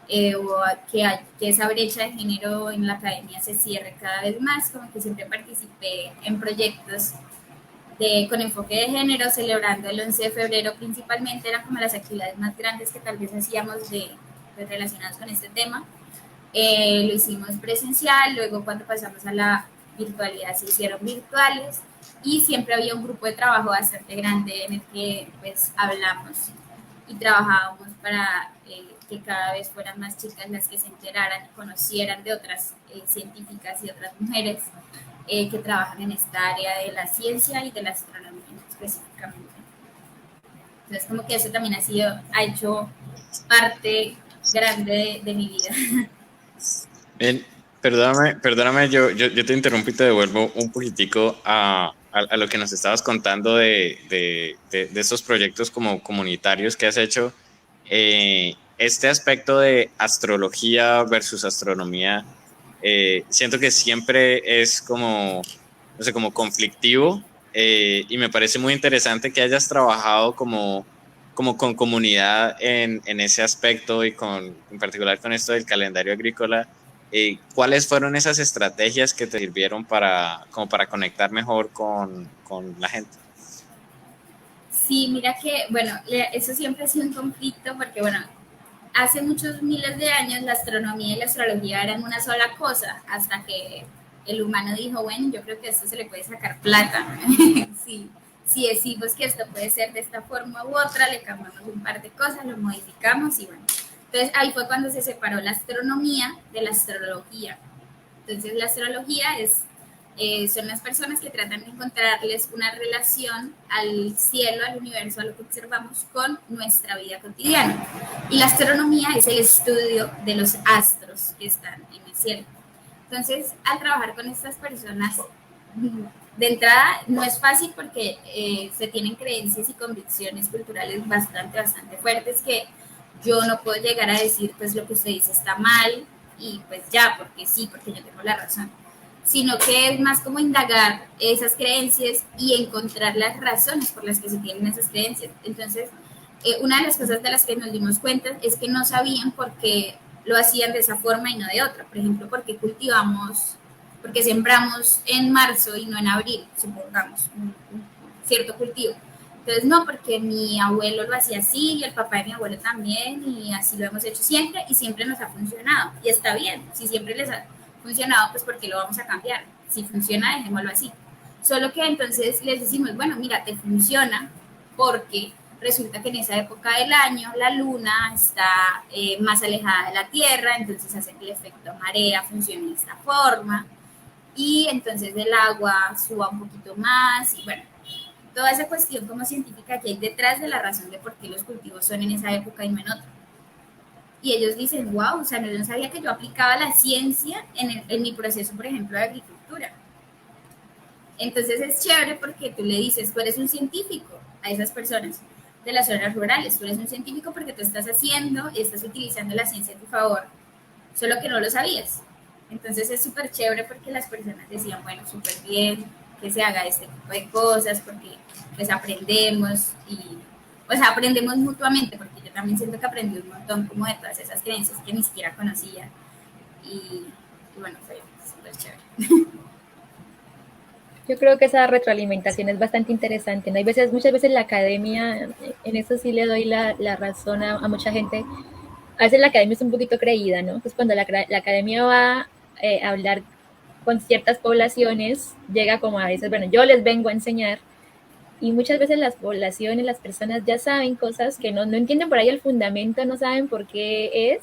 [SPEAKER 3] o que esa brecha de género en la academia se cierre cada vez más, como que siempre participé en proyectos con enfoque de género, celebrando el 11 de febrero principalmente, eran como las actividades más grandes que tal vez hacíamos relacionadas con este tema. Lo hicimos presencial, luego cuando pasamos a la virtualidad se hicieron virtuales y siempre había un grupo de trabajo bastante grande en el que pues hablamos y trabajábamos para que cada vez fueran más chicas las que se enteraran y conocieran de otras científicas y otras mujeres que trabajan en esta área de la ciencia y de la astronomía específicamente. Entonces como que eso también ha hecho parte grande de mi vida.
[SPEAKER 2] Bien, perdóname, yo te interrumpí y te devuelvo un poquitico a lo que nos estabas contando de estos proyectos como comunitarios que has hecho. Este aspecto de astrología versus astronomía, siento que siempre es como, no sé, como conflictivo, y me parece muy interesante que hayas trabajado como con comunidad en ese aspecto y en particular con esto del calendario agrícola. ¿Cuáles fueron esas estrategias que te sirvieron como para conectar mejor con la gente?
[SPEAKER 3] Sí, mira que, bueno, eso siempre ha sido un conflicto porque, bueno, hace muchos miles de años la astronomía y la astrología eran una sola cosa, hasta que el humano dijo, bueno, yo creo que a esto se le puede sacar plata. Sí, si decimos que esto puede ser de esta forma u otra, le cambiamos un par de cosas, lo modificamos y bueno. Entonces ahí fue cuando se separó la astronomía de la astrología. Entonces la astrología son las personas que tratan de encontrarles una relación al cielo, al universo, a lo que observamos con nuestra vida cotidiana. Y la astronomía es el estudio de los astros que están en el cielo. Entonces, al trabajar con estas personas, de entrada no es fácil porque se tienen creencias y convicciones culturales bastante fuertes que yo no puedo llegar a decir pues lo que usted dice está mal y pues ya, porque sí, porque yo tengo la razón, sino que es más como indagar esas creencias y encontrar las razones por las que se tienen esas creencias. Entonces, una de las cosas de las que nos dimos cuenta es que no sabían por qué lo hacían de esa forma y no de otra. Por ejemplo, por qué porque sembramos en marzo y no en abril, supongamos, un cierto cultivo. Entonces, no, porque mi abuelo lo hacía así y el papá de mi abuelo también y así lo hemos hecho siempre y siempre nos ha funcionado. Y está bien, si siempre les ha funcionado, pues ¿por qué lo vamos a cambiar? Si funciona, dejémoslo así. Solo que entonces les decimos, bueno, mira, te funciona porque resulta que en esa época del año la luna está más alejada de la Tierra, entonces hace que el efecto marea funcione de esta forma y entonces el agua suba un poquito más y bueno, toda esa cuestión como científica que hay detrás de la razón de por qué los cultivos son en esa época y no en otra. Y ellos dicen, wow, o sea, no sabía que yo aplicaba la ciencia en mi proceso, por ejemplo, de agricultura. Entonces es chévere porque tú le dices, tú eres un científico a esas personas de las zonas rurales, tú eres un científico porque tú estás haciendo y estás utilizando la ciencia a tu favor, solo que no lo sabías. Entonces es súper chévere porque las personas decían, bueno, súper bien que se haga este tipo de cosas porque pues aprendemos y pues aprendemos mutuamente porque yo también siento que aprendí un montón como de todas esas creencias que ni siquiera conocía y bueno, fue súper chévere.
[SPEAKER 1] Yo creo que esa retroalimentación es bastante interesante, ¿no? Hay veces, muchas veces la academia, en eso sí le doy la razón a mucha gente. A veces la academia es un poquito creída, ¿no? Pues cuando la academia va a hablar con ciertas poblaciones, llega como a veces, bueno, yo les vengo a enseñar, y muchas veces las poblaciones, las personas ya saben cosas que no entienden por ahí el fundamento, no saben por qué es,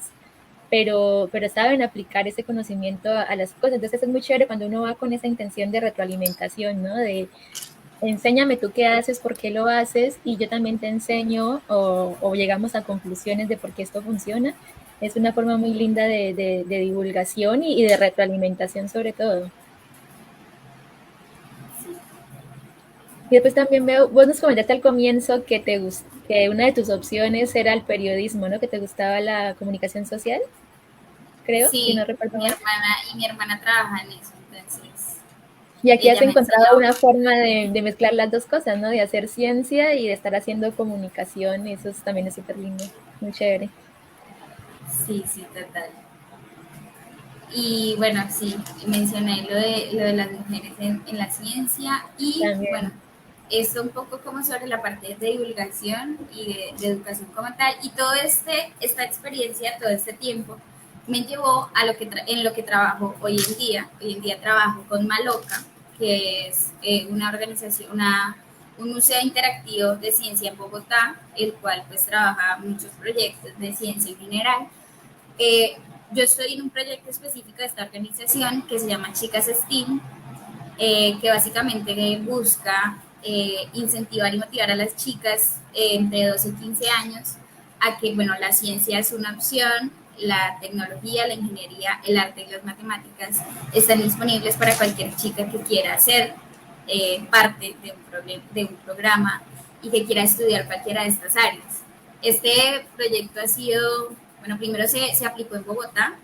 [SPEAKER 1] pero saben aplicar ese conocimiento a las cosas. Entonces es muy chévere cuando uno va con esa intención de retroalimentación, ¿no? De enséñame tú qué haces, por qué lo haces, y yo también te enseño, o llegamos a conclusiones de por qué esto funciona. Es una forma muy linda de divulgación y de retroalimentación sobre todo. Y después también veo, vos nos comentaste al comienzo que que una de tus opciones era el periodismo, ¿no? Que te gustaba la comunicación social, creo, si no
[SPEAKER 3] Sí,
[SPEAKER 1] recuerdo mal.
[SPEAKER 3] mi hermana trabaja en eso, entonces
[SPEAKER 1] Y aquí has
[SPEAKER 3] ella me
[SPEAKER 1] encontrado
[SPEAKER 3] enseñó.
[SPEAKER 1] una forma de mezclar las dos cosas, ¿no? De hacer ciencia y de estar haciendo comunicación, y eso también es súper lindo, muy chévere.
[SPEAKER 3] Sí, sí, total. Y bueno, sí, mencioné lo de las mujeres en la ciencia y bueno,
[SPEAKER 1] También,
[SPEAKER 3] esto un poco como sobre la parte de divulgación y de educación como tal. Y esta experiencia, todo este tiempo, me llevó a en lo que trabajo hoy en día. Hoy en día trabajo con Maloca, que es una organización, un museo interactivo de ciencia en Bogotá, el cual pues trabaja muchos proyectos de ciencia en general. Eh, yo estoy en un proyecto específico de esta organización que se llama Chicas STEAM, que básicamente busca incentivar y motivar a las chicas entre 12 y 15 años a que, bueno, la ciencia es una opción, la tecnología, la ingeniería, el arte y las matemáticas están disponibles para cualquier chica que quiera ser parte de un programa y que quiera estudiar cualquiera de estas áreas. Este proyecto ha sido, bueno, primero se aplicó en Bogotá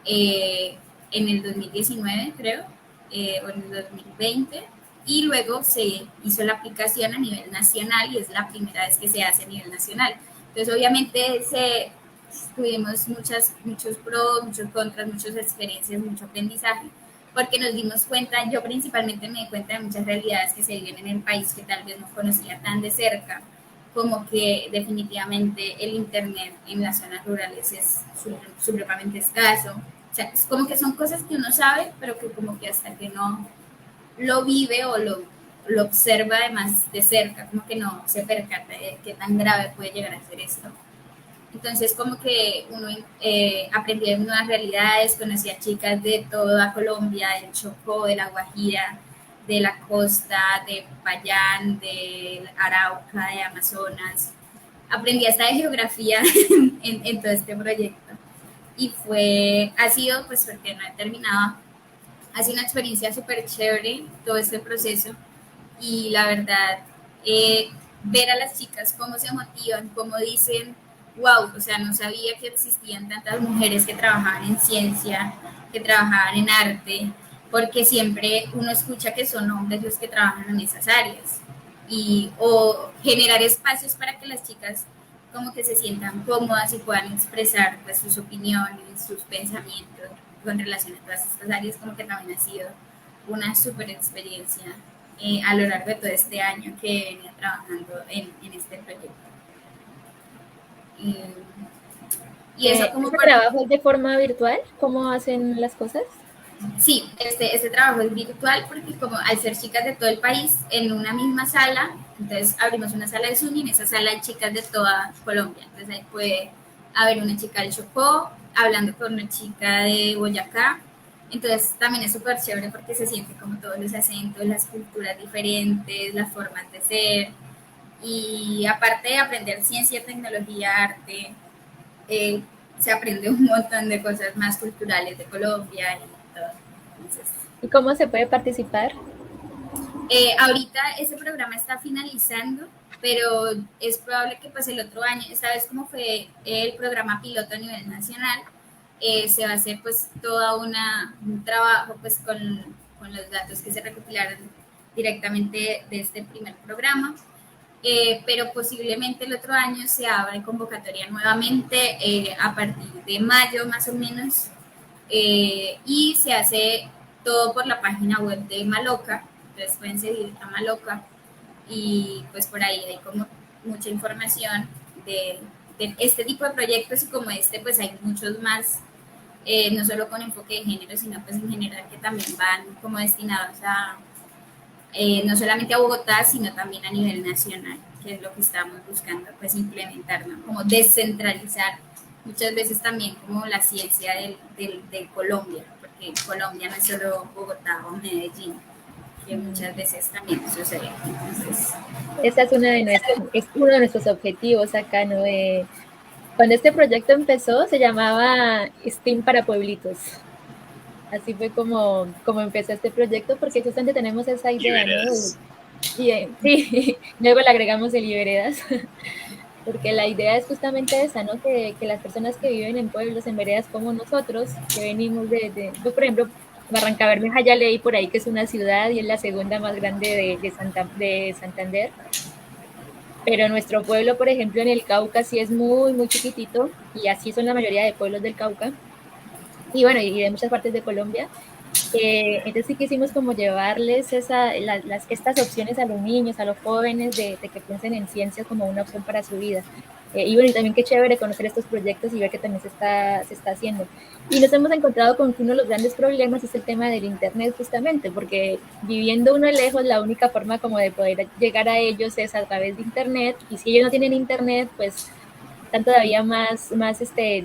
[SPEAKER 3] en el 2019, creo, o en el 2020, y luego se hizo la aplicación a nivel nacional y es la primera vez que se hace a nivel nacional. Entonces, obviamente, tuvimos muchos pros, muchos contras, muchas experiencias, mucho aprendizaje, porque nos dimos cuenta, yo principalmente me di cuenta de muchas realidades que se viven en el país que tal vez no conocía tan de cerca, como que definitivamente el Internet en las zonas rurales es supremamente escaso. O sea, es como que son cosas que uno sabe, pero que como que hasta que no lo vive o lo observa además de cerca, como que no se percata de qué tan grave puede llegar a ser esto. Entonces, como que uno aprendió nuevas realidades, conocía chicas de toda Colombia, del Chocó, de La Guajira, de la costa, de Payán, de Arauca, de Amazonas. Aprendí hasta de geografía en todo este proyecto. Y ha sido, pues porque no he terminado, ha sido una experiencia súper chévere todo este proceso. Y la verdad, ver a las chicas cómo se motivan, cómo dicen, wow, o sea, no sabía que existían tantas mujeres que trabajaban en ciencia, que trabajaban en arte, porque siempre uno escucha que son hombres los que trabajan en esas áreas. O generar espacios para que las chicas como que se sientan cómodas y puedan expresar pues, sus opiniones, sus pensamientos con relación a todas estas áreas, como que también ha sido una súper experiencia a lo largo de todo este año que venía trabajando en este proyecto. Y, y eso como
[SPEAKER 1] ¿Ese
[SPEAKER 3] por,
[SPEAKER 1] trabajo es de forma virtual? ¿Cómo hacen las cosas?
[SPEAKER 3] sí, este trabajo es virtual porque como al ser chicas de todo el país en una misma sala, entonces abrimos una sala de Zoom y en esa sala hay chicas de toda Colombia. Entonces ahí puede haber una chica del Chocó hablando con una chica de Boyacá. Entonces también es súper chévere porque se siente como todos los acentos, las culturas diferentes, las formas de ser. Y aparte de aprender ciencia, tecnología, arte, eh, se aprende un montón de cosas más culturales de Colombia y todo. Entonces,
[SPEAKER 1] ¿Y cómo se puede participar?
[SPEAKER 3] ahorita ese programa está finalizando, pero es probable que pues el otro año, esta vez como fue el programa piloto a nivel nacional, se va a hacer pues un trabajo pues con los datos que se recopilaron directamente de este primer programa, pero posiblemente el otro año se abre convocatoria nuevamente a partir de mayo más o menos, y se hace todo por la página web de Maloca. entonces pueden seguir a Maloca y pues por ahí hay como mucha información de este tipo de proyectos y como este pues hay muchos más, no solo con enfoque de género, sino pues en general que también van como destinados a no solamente a Bogotá, sino también a nivel nacional, que es lo que estamos buscando pues implementar, ¿no? Como descentralizar muchas veces también como la ciencia de Colombia, porque Colombia no es solo Bogotá o Medellín, que muchas veces también sucede. Entonces,
[SPEAKER 1] Esa es uno de nuestros objetivos acá, ¿no? Cuando este proyecto empezó, se llamaba STEAM para Pueblitos. Así fue como empezó este proyecto, porque justamente tenemos esa idea, ¿no? Sí, luego le agregamos el Iberedas, porque la idea es justamente esa, ¿no? Que las personas que viven en pueblos, en veredas como nosotros, que venimos pues, por ejemplo, Barrancabermeja ya leí por ahí que es una ciudad y es la segunda más grande de Santander, pero nuestro pueblo, por ejemplo, en el Cauca sí es muy, muy chiquitito, y así son la mayoría de pueblos del Cauca, y bueno, y de muchas partes de Colombia. Entonces sí quisimos como llevarles estas opciones a los niños, a los jóvenes, de que piensen en ciencia como una opción para su vida. Y bueno, y también qué chévere conocer estos proyectos y ver que también se está haciendo. Y nos hemos encontrado con que uno de los grandes problemas es el tema del Internet justamente, porque viviendo uno lejos, la única forma como de poder llegar a ellos es a través de Internet, y si ellos no tienen Internet, pues están todavía más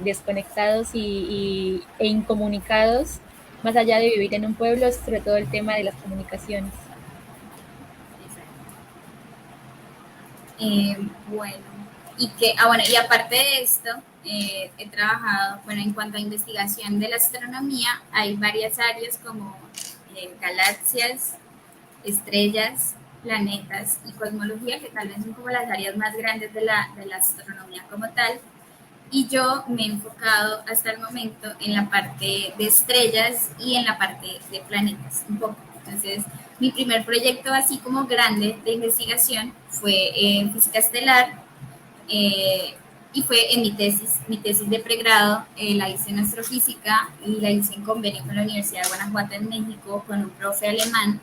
[SPEAKER 1] desconectados e incomunicados, más allá de vivir en un pueblo, sobre todo el tema de las comunicaciones.
[SPEAKER 3] bueno, bueno, y aparte de esto, he trabajado, bueno, en cuanto a investigación de la astronomía, hay varias áreas como galaxias, estrellas, planetas y cosmología, que tal vez son como las áreas más grandes de la astronomía como tal. Y yo me he enfocado hasta el momento en la parte de estrellas y en la parte de planetas, un poco. Entonces, mi primer proyecto así como grande de investigación fue en física estelar, y fue en mi tesis de pregrado, la hice en astrofísica y la hice en convenio con la Universidad de Guanajuato en México con un profe alemán,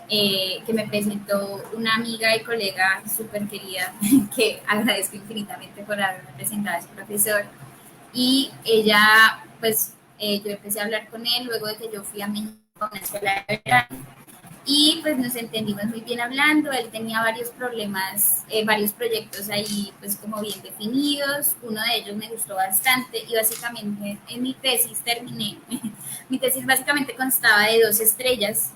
[SPEAKER 3] que me presentó una amiga y colega súper querida, que agradezco infinitamente por haberme presentado a ese profesor. Y ella, pues, yo empecé a hablar con él luego de que yo fui a México a una escuela de verano. Y pues nos entendimos muy bien hablando, él tenía varios problemas, varios proyectos ahí pues como bien definidos, uno de ellos me gustó bastante y básicamente en mi tesis terminé, mi tesis básicamente constaba de dos estrellas,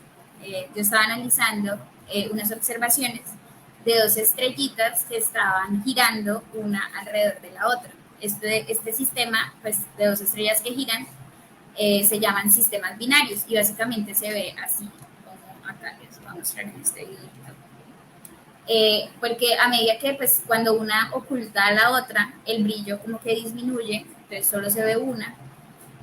[SPEAKER 3] yo estaba analizando unas observaciones de dos estrellitas que estaban girando una alrededor de la otra. Este sistema pues de dos estrellas que giran se llaman sistemas binarios y básicamente se ve así. Acá les voy a mostrar en este video. Porque a medida que pues cuando una oculta a la otra, el brillo como que disminuye, entonces solo se ve una.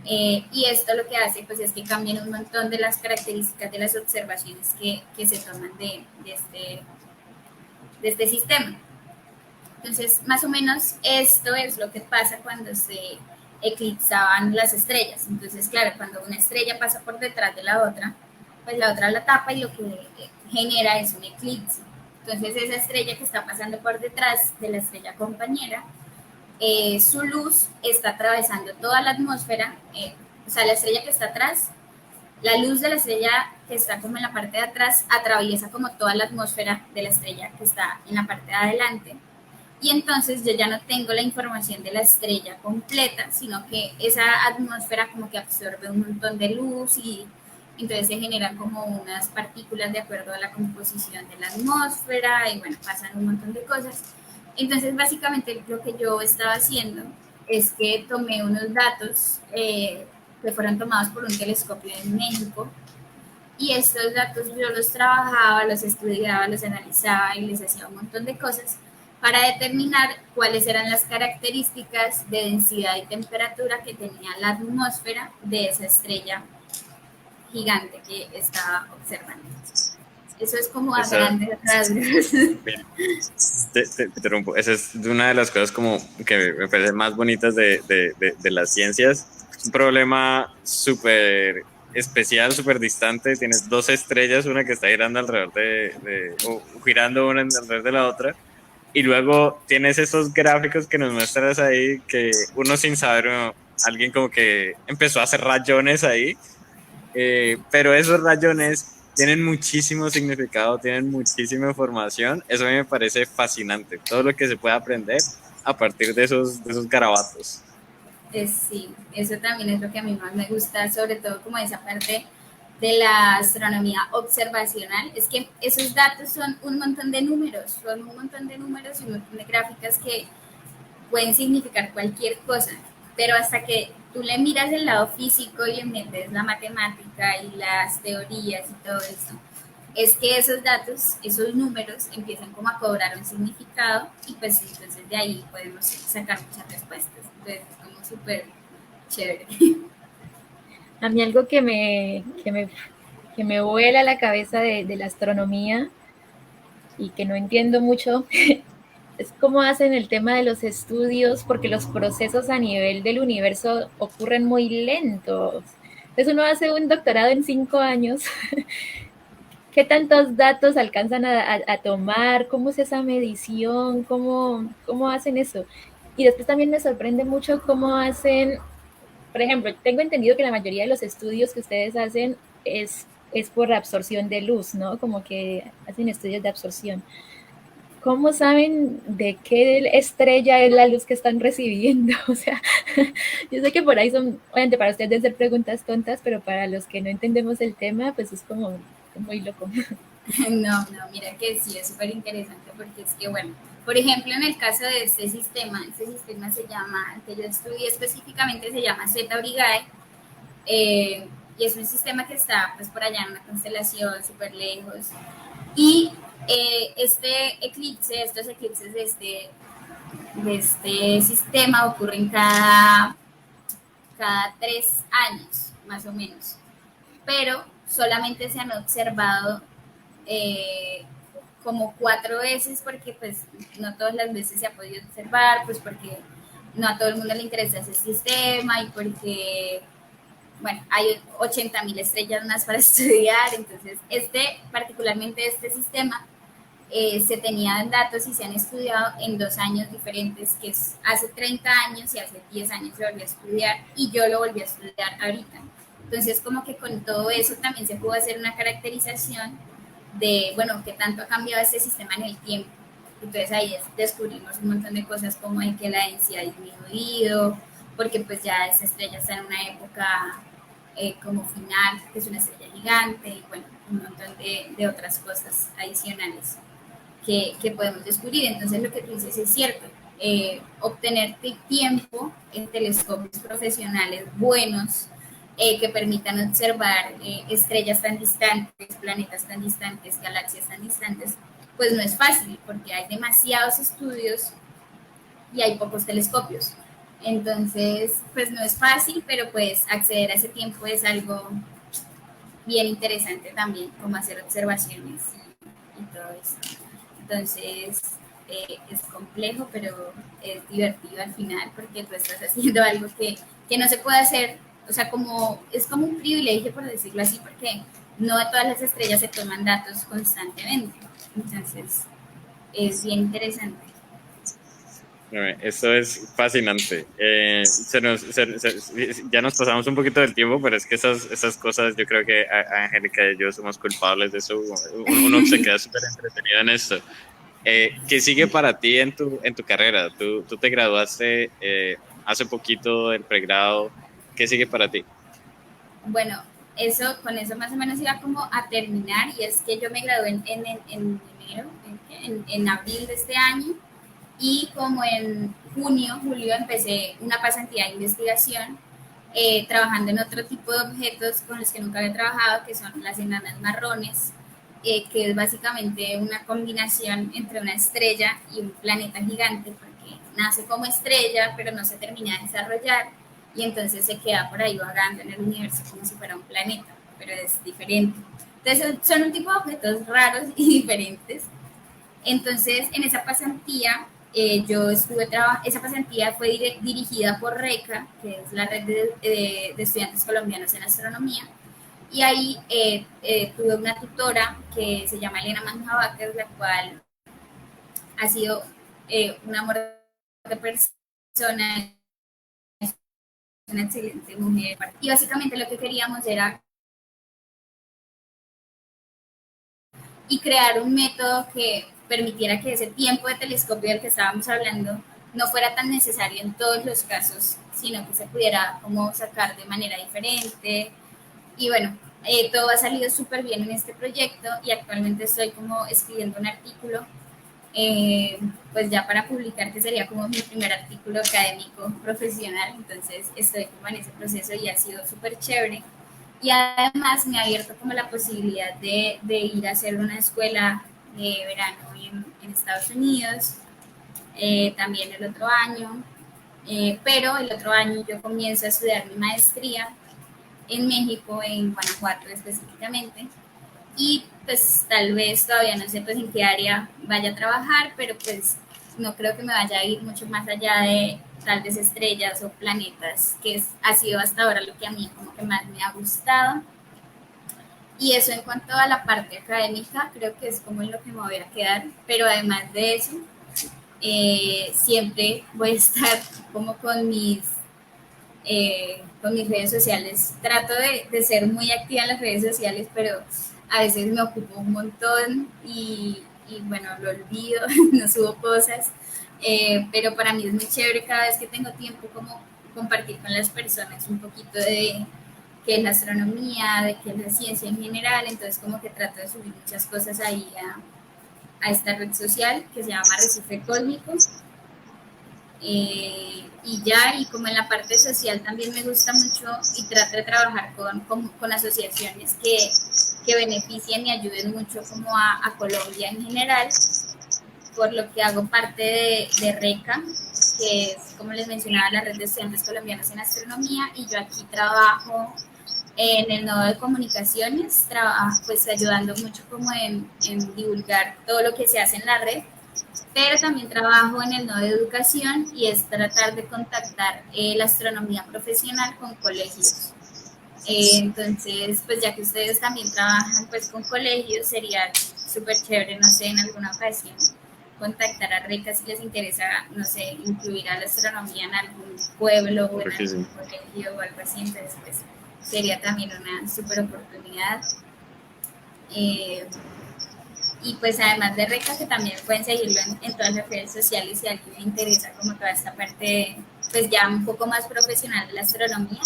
[SPEAKER 3] Y esto lo que hace pues es que cambian un montón de las características de las observaciones que se toman de este sistema. Entonces, más o menos esto es lo que pasa cuando se eclipsaban las estrellas. Entonces, claro, cuando una estrella pasa por detrás de la otra, pues la otra la tapa y lo que genera es un eclipse. Entonces, esa estrella que está pasando por detrás de la estrella compañera, su luz está atravesando toda la atmósfera, o sea, la estrella que está atrás, la luz de la estrella que está como en la parte de atrás atraviesa como toda la atmósfera de la estrella que está en la parte de adelante. Y entonces yo ya no tengo la información de la estrella completa, sino que esa atmósfera como que absorbe un montón de luz y entonces se generan como unas partículas de acuerdo a la composición de la atmósfera y bueno, pasan un montón de cosas. Entonces básicamente lo que yo estaba haciendo es que tomé unos datos que fueron tomados por un telescopio en México y estos datos yo los trabajaba, los estudiaba, los analizaba y les hacía un montón de cosas para determinar cuáles eran las características de densidad y temperatura que tenía la atmósfera de esa estrella gigante que estaba observando. Eso es como a grandes rasgos.
[SPEAKER 2] Te interrumpo. Esa es una de las cosas como que me parece más bonitas de las ciencias. Es un problema súper especial, súper distante, tienes dos estrellas, una que está girando alrededor o girando una alrededor de la otra, y luego tienes esos gráficos que nos muestras ahí, que uno sin saber, alguien como que empezó a hacer rayones ahí, pero esos rayones tienen muchísimo significado, tienen muchísima información, eso a mí me parece fascinante, todo lo que se puede aprender a partir de esos garabatos.
[SPEAKER 3] Sí, eso también es lo que a mí más me gusta, sobre todo como esa parte de la astronomía observacional, es que esos datos son un montón de números, son un montón de números y un montón de gráficas que pueden significar cualquier cosa, pero hasta que tú le miras el lado físico y le metes la matemática y las teorías y todo eso, es que esos datos, esos números empiezan como a cobrar un significado y pues entonces de ahí podemos sacar muchas respuestas. Entonces es como súper chévere.
[SPEAKER 1] A mí algo que me vuela la cabeza de la astronomía y que no entiendo mucho es cómo hacen el tema de los estudios, porque los procesos a nivel del universo ocurren muy lentos. Entonces uno hace un doctorado en 5 años. ¿Qué tantos datos alcanzan a tomar? ¿Cómo es esa medición? ¿Cómo hacen eso? Y después también me sorprende mucho cómo hacen, por ejemplo, tengo entendido que la mayoría de los estudios que ustedes hacen es por absorción de luz, ¿no? Como que hacen estudios de absorción. ¿Cómo saben de qué estrella es la luz que están recibiendo? O sea, yo sé que por ahí son, obviamente para ustedes deben ser preguntas tontas, pero para los que no entendemos el tema, pues es como muy loco.
[SPEAKER 3] No, mira que sí, es súper interesante porque es que, bueno, por ejemplo, en el caso de este sistema se llama, el que yo estudié específicamente se llama Zeta Aurigae, y es un sistema que está pues por allá en una constelación súper lejos. Y estos eclipses de este sistema ocurren cada 3 años, más o menos. Pero solamente se han observado eh, como 4 veces porque pues no todas las veces se ha podido observar, pues porque no a todo el mundo le interesa ese sistema y porque, bueno, hay 80.000 estrellas más para estudiar, entonces particularmente este sistema, se tenían datos y se han estudiado en 2 años diferentes, que es hace 30 años y hace 10 años se volvió a estudiar y yo lo volví a estudiar ahorita. Entonces, como que con todo eso también se pudo hacer una caracterización de, bueno, qué tanto ha cambiado este sistema en el tiempo. Entonces ahí descubrimos un montón de cosas como en que la densidad ha disminuido, porque pues ya esa estrella está en una época como final, que es una estrella gigante, y bueno, un montón de otras cosas adicionales que podemos descubrir. Entonces lo que tú dices es cierto. Obtener tiempo en telescopios profesionales buenos que permitan observar estrellas tan distantes, planetas tan distantes, galaxias tan distantes, pues no es fácil porque hay demasiados estudios y hay pocos telescopios. Entonces, pues no es fácil, pero pues acceder a ese tiempo es algo bien interesante también, como hacer observaciones y todo eso. Entonces, es complejo, pero es divertido al final porque tú estás haciendo algo que no se puede hacer, o sea, es como un privilegio, por decirlo así, porque no de todas las estrellas se toman datos constantemente. Entonces, es bien interesante.
[SPEAKER 2] Esto es fascinante. Ya nos pasamos un poquito del tiempo, pero es que esas cosas, yo creo que Angélica y yo somos culpables de eso. Uno se queda súper entretenido en esto. ¿Qué sigue para ti en tu carrera? Tú te graduaste hace poquito del pregrado. ¿Qué sigue para ti?
[SPEAKER 3] Bueno, con eso más o menos iba como a terminar, y es que yo me gradué en enero, en abril de este año, y como en julio, empecé una pasantía de investigación trabajando en otro tipo de objetos con los que nunca había trabajado, que son las enanas marrones, que es básicamente una combinación entre una estrella y un planeta gigante, porque nace como estrella, pero no se termina de desarrollar, y entonces se queda por ahí vagando en el universo como si fuera un planeta, pero es diferente. Entonces son un tipo de objetos raros y diferentes. Entonces, en esa pasantía, esa pasantía fue dirigida por RECA, que es la red de estudiantes colombianos en astronomía, Y ahí tuve una tutora que se llama Elena Manjabacas, la cual ha sido un amor de persona, una excelente mujer. Y básicamente lo que queríamos era y crear un método que permitiera que ese tiempo de telescopio del que estábamos hablando no fuera tan necesario en todos los casos, sino que se pudiera como sacar de manera diferente. Y bueno, todo ha salido súper bien en este proyecto y actualmente estoy como escribiendo un artículo, pues ya para publicar, que sería como mi primer artículo académico profesional, entonces estoy como en ese proceso y ha sido súper chévere. Y además me ha abierto como la posibilidad de ir a hacer una escuela de verano en Estados Unidos, también el otro año, pero el otro año yo comienzo a estudiar mi maestría en México, en Guanajuato específicamente, y pues tal vez todavía no sé pues en qué área vaya a trabajar, pero pues no creo que me vaya a ir mucho más allá de tal vez estrellas o planetas, que ha sido hasta ahora lo que a mí como que más me ha gustado. Y eso en cuanto a la parte académica, creo que es como en lo que me voy a quedar, pero además de eso, siempre voy a estar como con mis redes sociales. Trato de ser muy activa en las redes sociales, pero a veces me ocupo un montón y bueno, lo olvido, no subo cosas, pero para mí es muy chévere cada vez que tengo tiempo como compartir con las personas un poquito de qué es la astronomía, de qué es la ciencia en general, entonces como que trato de subir muchas cosas ahí a esta red social que se llama Recife Cósmico. Y ya, y como en la parte social también me gusta mucho y trato de trabajar con asociaciones que beneficien y ayuden mucho como a Colombia en general, por lo que hago parte de RECA, que es, como les mencionaba, la Red de Estudiantes Colombianos en Astronomía, y yo aquí trabajo en el nodo de comunicaciones, trabajo pues ayudando mucho como en divulgar todo lo que se hace en la red, pero también trabajo en el nodo de educación y es tratar de contactar la astronomía profesional con colegios. Entonces, pues ya que ustedes también trabajan pues con colegios, sería súper chévere, no sé, en alguna ocasión contactar a RECA si les interesa, no sé, incluir a la astronomía en algún pueblo o en
[SPEAKER 2] Porque
[SPEAKER 3] algún
[SPEAKER 2] sí.
[SPEAKER 3] colegio o algo así, entonces pues sería también una súper oportunidad. Eh, y pues además de RECA, que también pueden seguirlo en todas las redes sociales si a alguien le interesa como toda esta parte, pues ya un poco más profesional de la astronomía.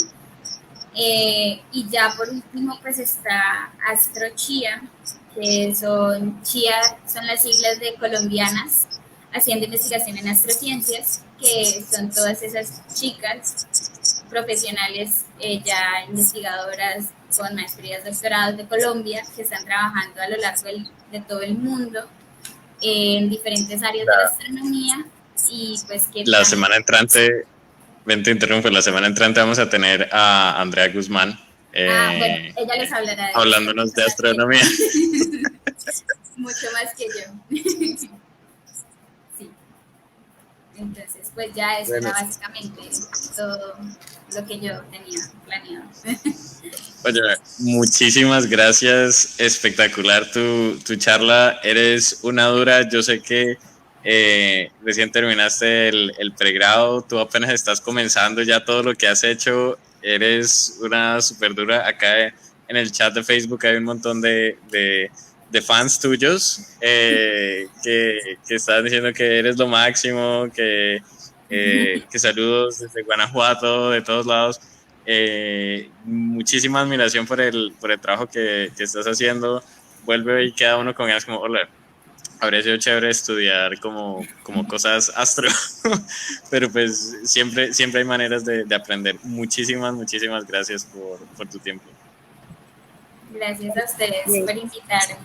[SPEAKER 3] Y ya por último pues está AstroChia, que son las siglas de colombianas haciendo investigación en astrociencias, que son todas esas chicas profesionales, ya investigadoras con maestrías, doctorados de Colombia, que están trabajando a lo largo de todo el mundo en diferentes áreas de la astronomía y pues que
[SPEAKER 2] La
[SPEAKER 3] también...
[SPEAKER 2] semana entrante, ven te interrumpo, la semana entrante vamos a tener a Andrea Guzmán
[SPEAKER 3] Ah, bueno, ella les hablará de esto
[SPEAKER 2] hablándonos
[SPEAKER 3] mucho
[SPEAKER 2] de
[SPEAKER 3] más que
[SPEAKER 2] astronomía.
[SPEAKER 3] yo. Mucho más que yo. Sí, entonces pues ya eso
[SPEAKER 2] Bueno,
[SPEAKER 3] era básicamente todo lo que yo tenía planeado.
[SPEAKER 2] oye, muchísimas gracias, espectacular tu charla, eres una dura, yo sé que recién terminaste el pregrado, tú apenas estás comenzando ya todo lo que has hecho, eres una súper dura, acá en el chat de Facebook hay un montón de fans tuyos que están diciendo que eres lo máximo, que saludos desde Guanajuato, de todos lados. Muchísima admiración por el trabajo que estás haciendo. Vuelve y queda uno con ganas como, hola, habría sido chévere estudiar como cosas astro, pero pues siempre hay maneras de aprender. Muchísimas gracias por tu tiempo.
[SPEAKER 3] Gracias a ustedes por invitarme.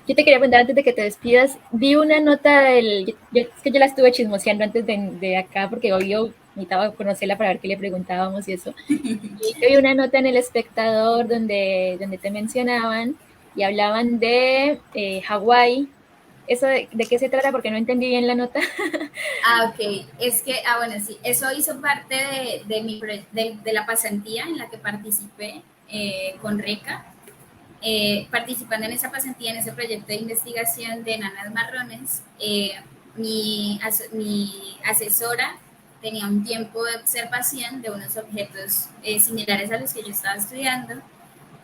[SPEAKER 1] Yo te quería preguntar antes de que te despidas, vi una nota es que yo la estuve chismoseando antes de acá porque obvio necesitaba conocerla para ver qué le preguntábamos y eso. Y vi una nota en El Espectador donde te mencionaban y hablaban de Hawái. ¿Eso de qué se trata? Porque no entendí bien la nota.
[SPEAKER 3] Ah, ok. Es que, bueno, sí, eso hizo parte de la pasantía en la que participé. con RECA, participando en esa pasantía, en ese proyecto de investigación de enanas marrones. Mi asesora tenía un tiempo de observación de unos objetos similares a los que yo estaba estudiando,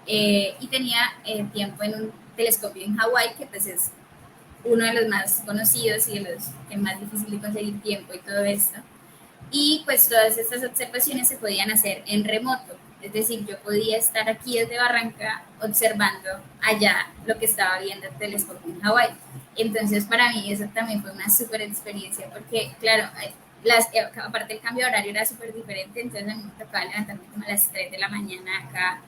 [SPEAKER 3] y tenía tiempo en un telescopio en Hawái, que pues es uno de los más conocidos y de los que es más difícil de conseguir tiempo y todo esto. Y pues todas estas observaciones se podían hacer en remoto, es decir, yo podía estar aquí desde Barranca observando allá lo que estaba viendo el telescopio en Hawái. Entonces para mí eso también fue una súper experiencia, porque claro, aparte el cambio de horario era súper diferente, entonces a mí me tocaba levantarme como a las 3 de la mañana acá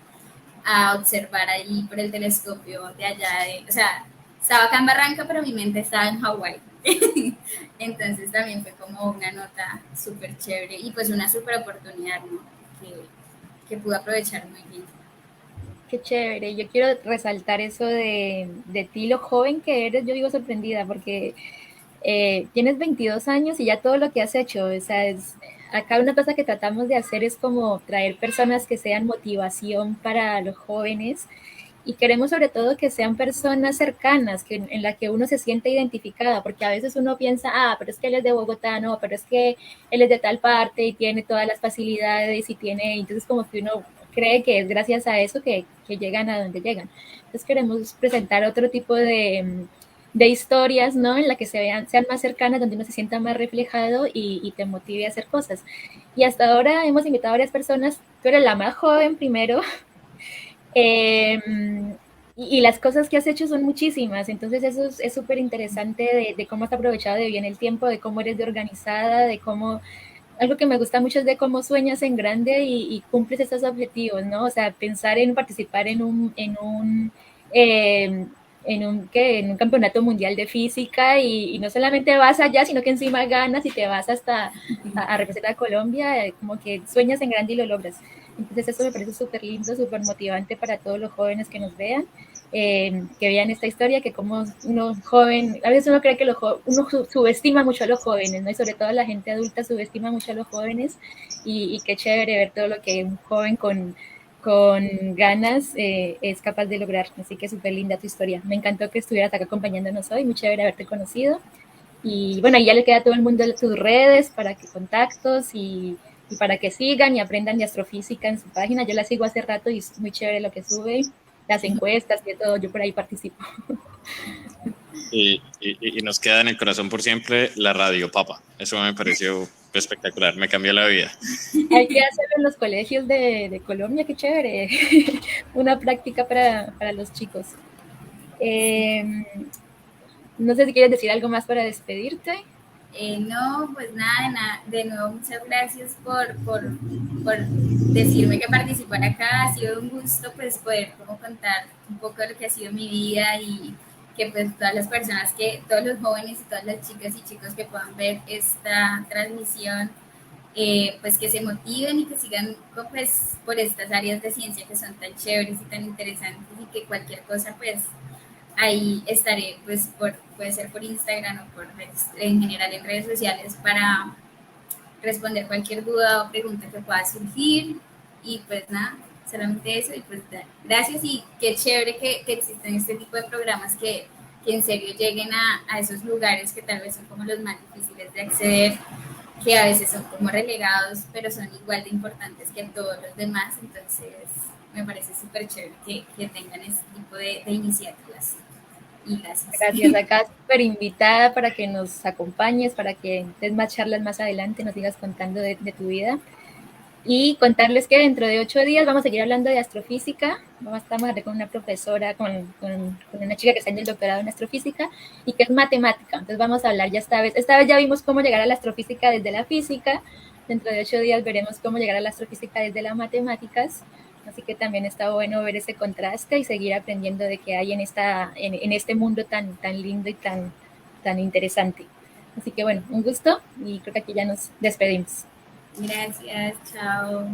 [SPEAKER 3] a observar allí por el telescopio de allá, o sea, estaba acá en Barranca, pero mi mente estaba en Hawái. Entonces también fue como una nota súper chévere y pues una súper oportunidad, ¿no? Que pude aprovechar muy bien.
[SPEAKER 1] Qué chévere. Yo quiero resaltar eso de ti, lo joven que eres. Yo digo sorprendida porque tienes 22 años y ya todo lo que has hecho. O sea, acá una cosa que tratamos de hacer es como traer personas que sean motivación para los jóvenes y queremos sobre todo que sean personas cercanas, en la que uno se siente identificada, porque a veces uno piensa, pero es que él es de Bogotá, no, pero es que él es de tal parte y tiene todas las facilidades y tiene, entonces como que uno cree que es gracias a eso que llegan a donde llegan. Entonces queremos presentar otro tipo de historias, ¿no? En la que sean más cercanas, donde uno se sienta más reflejado y te motive a hacer cosas. Y hasta ahora hemos invitado a varias personas, tú eres la más joven primero, eh, y las cosas que has hecho son muchísimas, entonces eso es súper interesante de cómo has aprovechado de bien el tiempo, de cómo eres de organizada, de cómo, algo que me gusta mucho es de cómo sueñas en grande y cumples esos objetivos, ¿no? O sea, pensar en participar eh, en un campeonato mundial de física y no solamente vas allá, sino que encima ganas y te vas hasta a representar a Colombia, como que sueñas en grande y lo logras. Entonces eso me parece súper lindo, súper motivante para todos los jóvenes que nos vean, que vean esta historia, que como uno joven, a veces uno cree que uno subestima mucho a los jóvenes, ¿no? Y sobre todo la gente adulta subestima mucho a los jóvenes y qué chévere ver todo lo que un joven con ganas es capaz de lograr. Así que súper linda tu historia. Me encantó que estuvieras acá acompañándonos hoy, muy chévere haberte conocido. Y bueno, ahí ya le queda a todo el mundo tus redes para que contactos y para que sigan y aprendan de astrofísica en su página. Yo la sigo hace rato y es muy chévere lo que sube, las encuestas y todo, yo por ahí participo.
[SPEAKER 2] Y nos queda en el corazón por siempre la radio, Papa. Eso me pareció espectacular, me cambió la vida.
[SPEAKER 1] Hay que hacerlo en los colegios de Colombia, qué chévere. Una práctica para los chicos. No sé si quieres decir algo más para despedirte.
[SPEAKER 3] No, pues nada, de nuevo muchas gracias por decirme que participar acá. Ha sido un gusto pues poder como contar un poco de lo que ha sido mi vida y que pues todas las personas todos los jóvenes y todas las chicas y chicos que puedan ver esta transmisión, pues que se motiven y que sigan pues por estas áreas de ciencia que son tan chéveres y tan interesantes y que cualquier cosa pues ahí estaré, pues puede ser por Instagram o en general en redes sociales para responder cualquier duda o pregunta que pueda surgir. Y pues nada, solamente eso. Y pues gracias y qué chévere que existen este tipo de programas que en serio lleguen a esos lugares que tal vez son como los más difíciles de acceder, que a veces son como relegados, pero son igual de importantes que todos los demás. Entonces me parece súper chévere que tengan este tipo de iniciativas. Y gracias.
[SPEAKER 1] Gracias, acá súper invitada para que nos acompañes, para que des más charlas más adelante, nos sigas contando de tu vida. Y contarles que dentro de 8 días vamos a seguir hablando de astrofísica. Estamos a con una profesora, con una chica que está en el doctorado en astrofísica y que es matemática. Entonces vamos a hablar ya esta vez ya vimos cómo llegar a la astrofísica desde la física. Dentro de 8 días veremos cómo llegar a la astrofísica desde las matemáticas. Así que también está bueno ver ese contraste y seguir aprendiendo de qué hay en este mundo tan lindo y tan interesante. Así que bueno, un gusto y creo que aquí ya nos despedimos.
[SPEAKER 3] Gracias, chao.